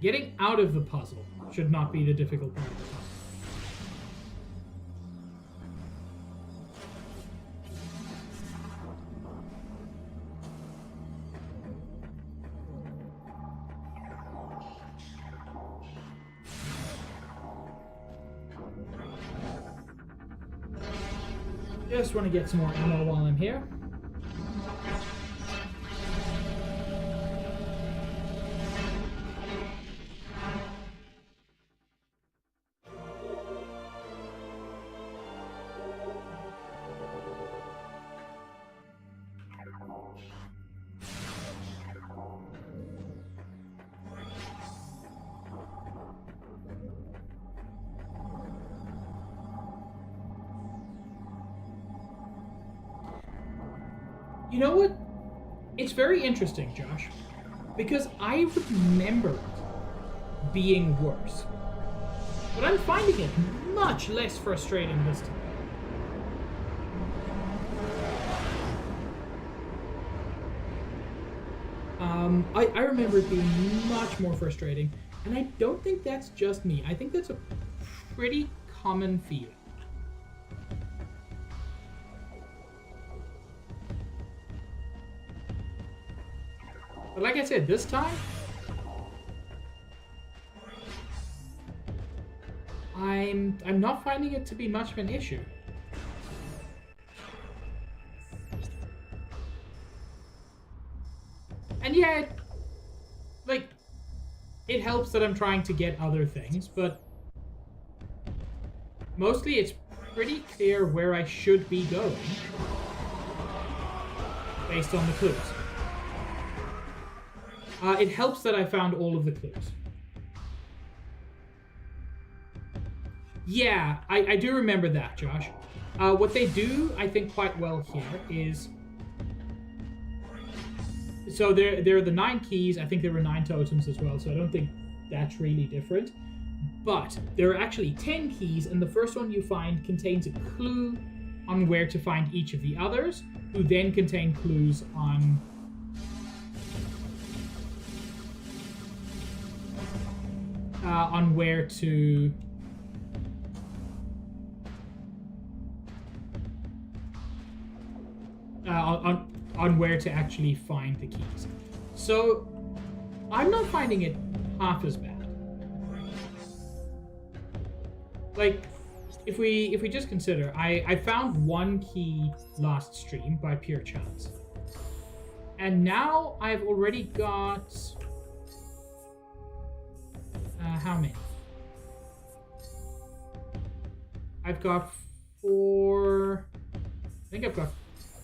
Getting out of the puzzle should not be the difficult part of the puzzle. Just want to get some more ammo while I'm here. You know what? It's very interesting, Josh, because I remember it being worse. But I'm finding it much less frustrating this time. I remember it being much more frustrating, and I don't think that's just me. I think that's a pretty common feeling. But like I said, this time, I'm not finding it to be much of an issue. And yeah, like, it helps that I'm trying to get other things, but mostly it's pretty clear where I should be going based on the clues. It helps that I found all of the clues. Yeah, I do remember that, Josh. What they do, I think, quite well here is... So there are the 9 keys. I think there were 9 totems as well, so I don't think that's really different. But there are actually 10 keys, and the first one you find contains a clue on where to find each of the others, who then contain clues on where to on where to actually find the keys. So I'm not finding it half as bad. Like, if we just consider, I found one key last stream by pure chance. And now I've already got how many? I've got 4. I think I've got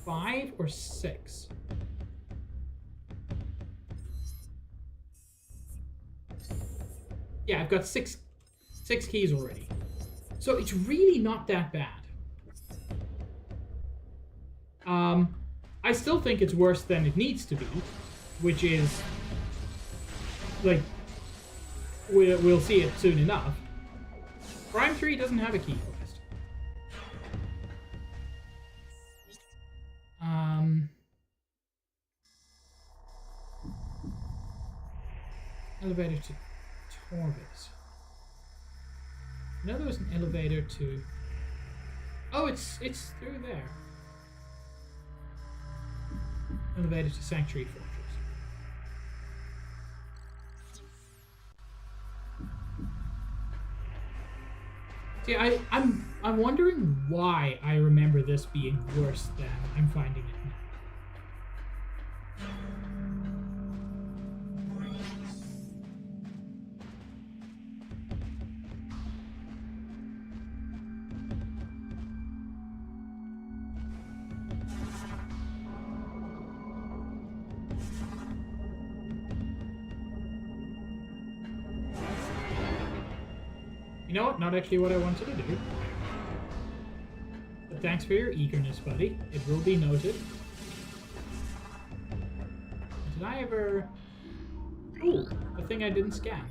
5 or 6. Yeah, I've got six keys already. So it's really not that bad. I still think it's worse than it needs to be, which is, like, we'll see it soon enough. Prime 3 doesn't have a key quest. Elevator to Torvis. I know there was an elevator to... Oh, it's through there. Elevator to Sanctuary Fortress. See, I'm wondering why I remember this being worse than I'm finding it now. You know what? Not actually what I wanted to do. But thanks for your eagerness, buddy. It will be noted. Did I ever... Ooh, a thing I didn't scan.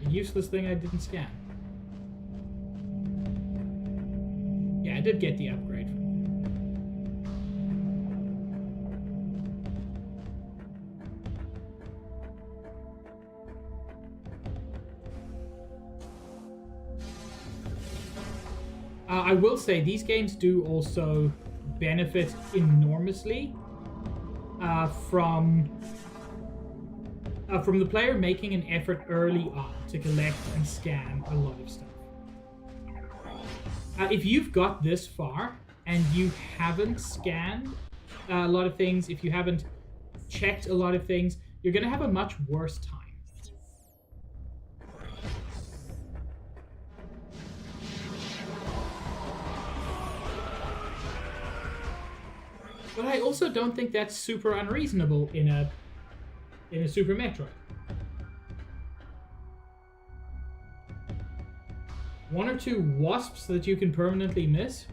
A useless thing I didn't scan. Yeah, I did get the upgrade. I will say these games do also benefit enormously from the player making an effort early on to collect and scan a lot of stuff. If you've got this far and you haven't scanned a lot of things, if you haven't checked a lot of things, you're going to have a much worse time. But I also don't think that's super unreasonable in a Super Metroid. 1 or 2 wasps that you can permanently miss?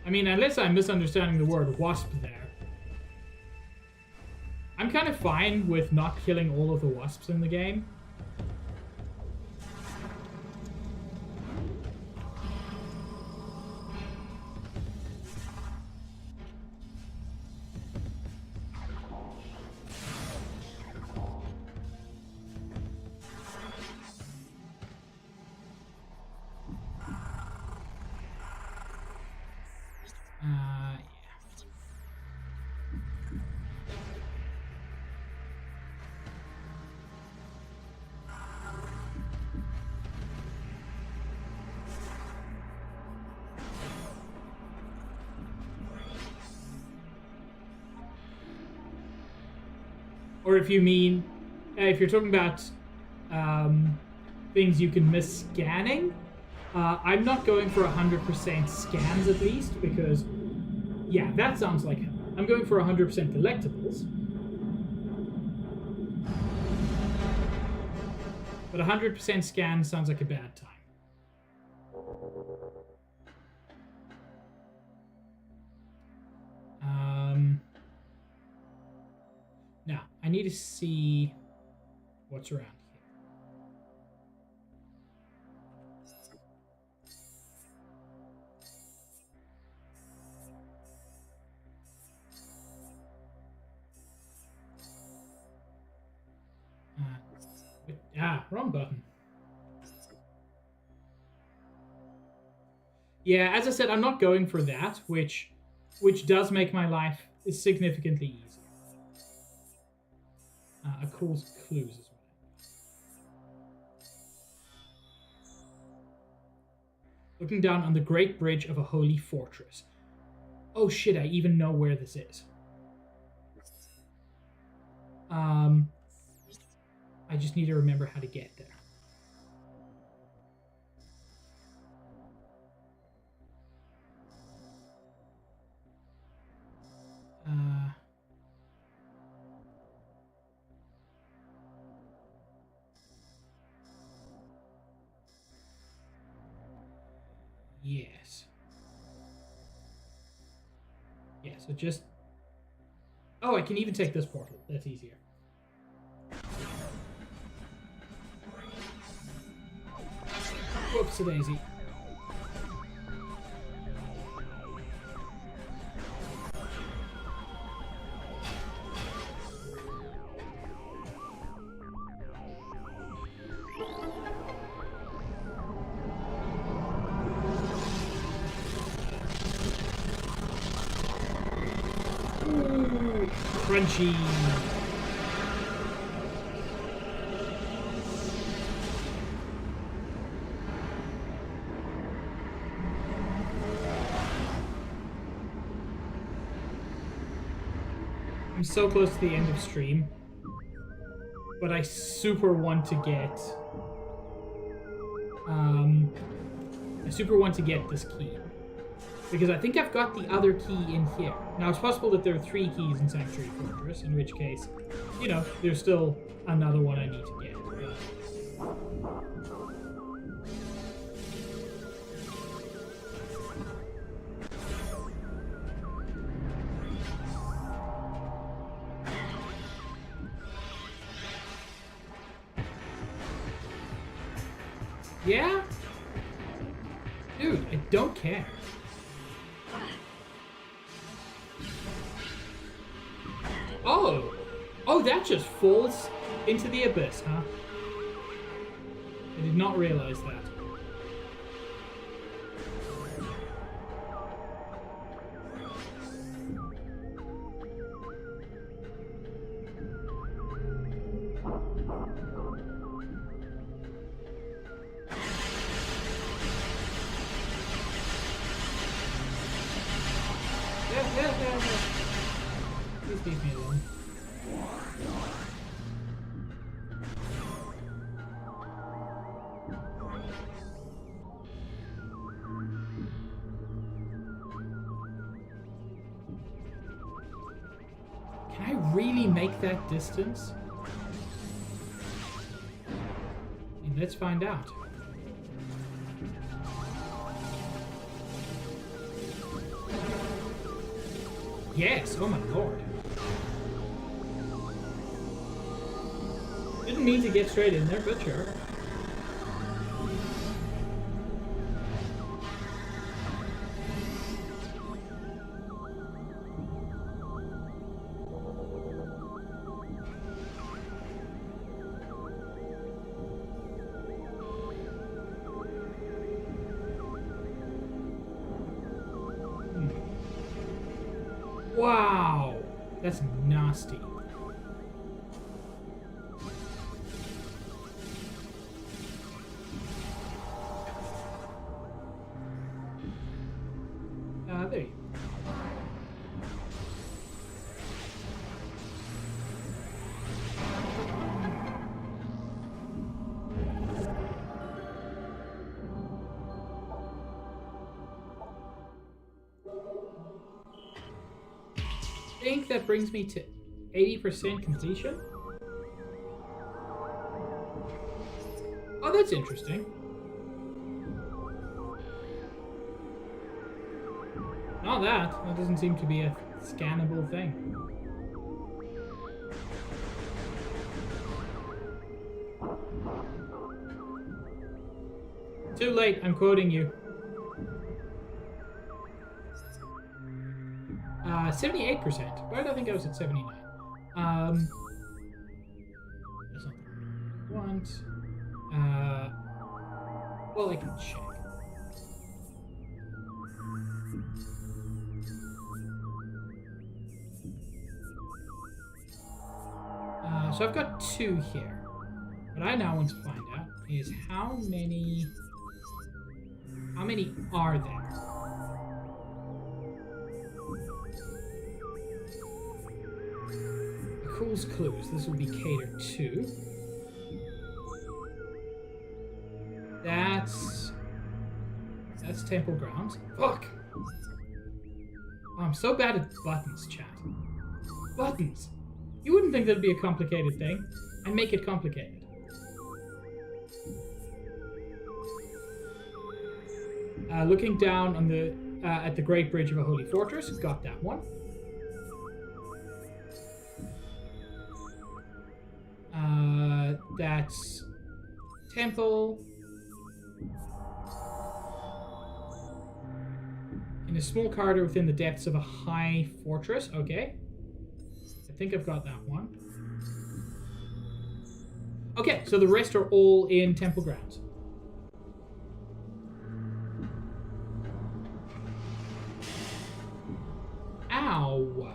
I mean, unless I'm misunderstanding the word wasp there. I'm kind of fine with not killing all of the wasps in the game. Or if you mean, if you're talking about things you can miss scanning, I'm not going for 100% scans at least, because, yeah, that sounds like hell. I'm going for 100% collectibles. But 100% scan sounds like a bad time. Now, I need to see what's around here. Wrong button. Yeah, as I said, I'm not going for that, which does make my life significantly easier. A cool clues as well. Looking down on the great bridge of a holy fortress. Oh shit, I even know where this is. I just need to remember how to get there. Yes. Yeah, so just... Oh, I can even take this portal. That's easier. Whoops-a-daisy. Ooh, crunchy. I'm so close to the end of stream, but I super want to get this key, because I think I've got the other key in here. Now it's possible that there are 3 keys in Sanctuary Fortress, in which case, you know, there's still another one I need to get. Yeah? Dude, I don't care. Oh! Oh, that just falls into the abyss, huh? I did not realize that. Yeah. Please leave me alone. Can I really make that distance? I mean, let's find out. Yes, oh my lord. Didn't mean to get straight in there, but sure. Wow, that's nasty. There you go. I think that brings me to 80% completion. Oh, that's interesting. Not that. That doesn't seem to be a scannable thing. Too late, I'm quoting you. 78%. Why did I think I was at 79? That's not the one I want. Well, I can check. So I've got 2 here. What I now want to find out is how many are there? Cool's Clues. This will be cater 2. That's Temple Grounds. Fuck! Oh, I'm so bad at buttons, chat. Buttons! You wouldn't think that'd be a complicated thing. I make it complicated. Looking down on the at the Great Bridge of a Holy Fortress. Got that one. That's Temple. In a small corridor within the depths of a high fortress. Okay. I think I've got that one. Okay, so the rest are all in Temple Grounds. Ow.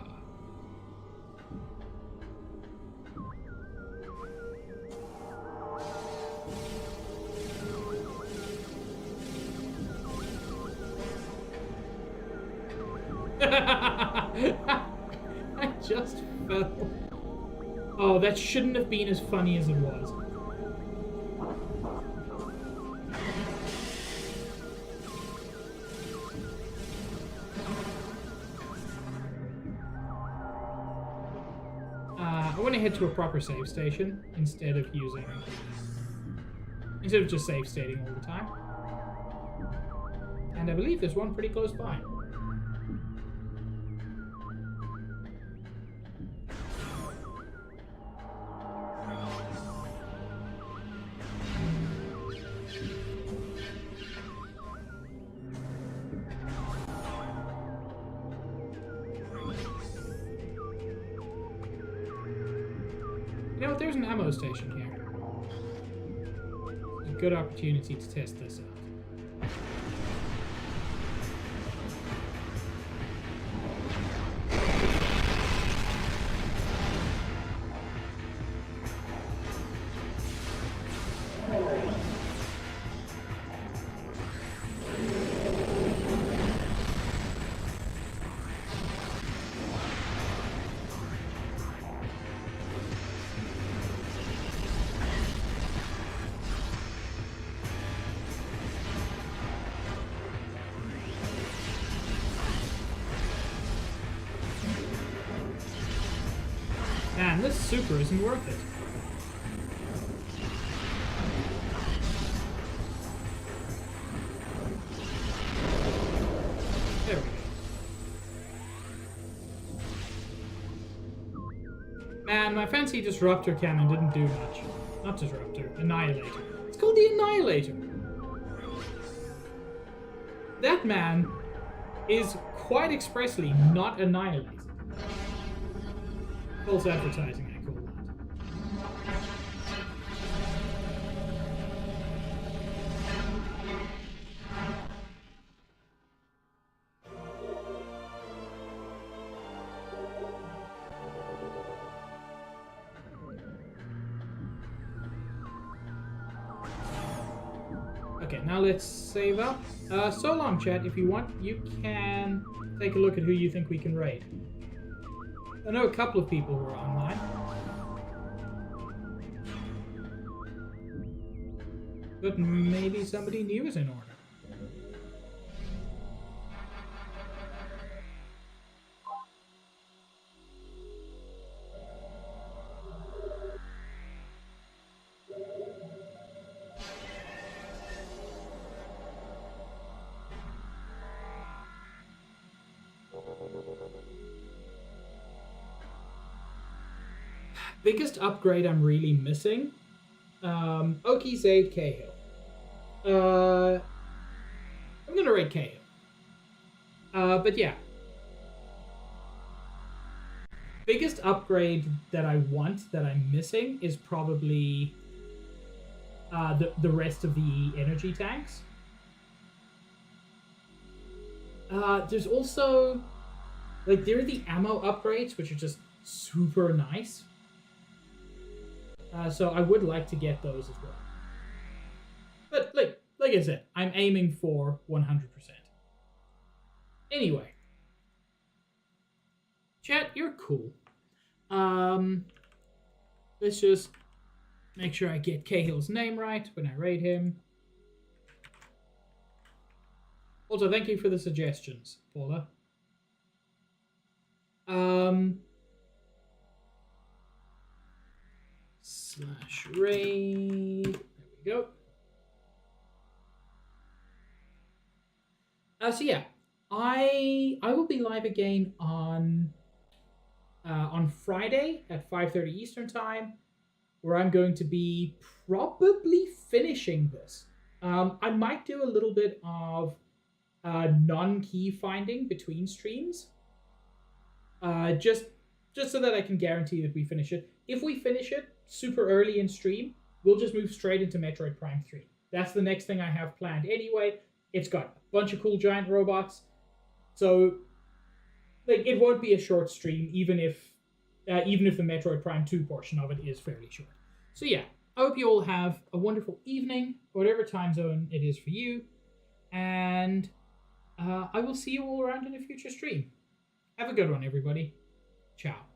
I just fell. Oh, that shouldn't have been as funny as it was. I want to head to a proper save station instead of just save stating all the time. And I believe there's one pretty close by. You know what, there's an ammo station here. A good opportunity to test this out. Man, this super isn't worth it. There we go. Man, my fancy disruptor cannon didn't do much. Not disruptor, annihilator. It's called the Annihilator. That man is quite expressly not annihilated. False advertising, I call that. Okay, now let's save up. So long, chat. If you want, you can take a look at who you think we can raid. I know a couple of people who are online. But maybe somebody new is in order. Biggest upgrade I'm really missing? Oki's Aid Cahill. I'm gonna rate Cahill. But yeah. Biggest upgrade that I want that I'm missing is probably the rest of the energy tanks. There's also there are the ammo upgrades, which are just super nice. So I would like to get those as well. But like I said, I'm aiming for 100%. Anyway, chat, you're cool. Let's just make sure I get Cahill's name right when I rate him. Also, thank you for the suggestions, Paula. Slash raid. There we go. So yeah, I will be live again on Friday at 5:30 Eastern time, where I'm going to be probably finishing this. I might do a little bit of non-key finding between streams, just so that I can guarantee that we finish it. If we finish it super early in stream, we'll just move straight into Metroid Prime 3. That's the next thing I have planned anyway. It's got a bunch of cool giant robots, so it won't be a short stream, even if the Metroid Prime 2 portion of it is fairly short. So yeah, I hope you all have a wonderful evening, whatever time zone it is for you, and I will see you all around in a future stream. Have a good one, everybody. Ciao.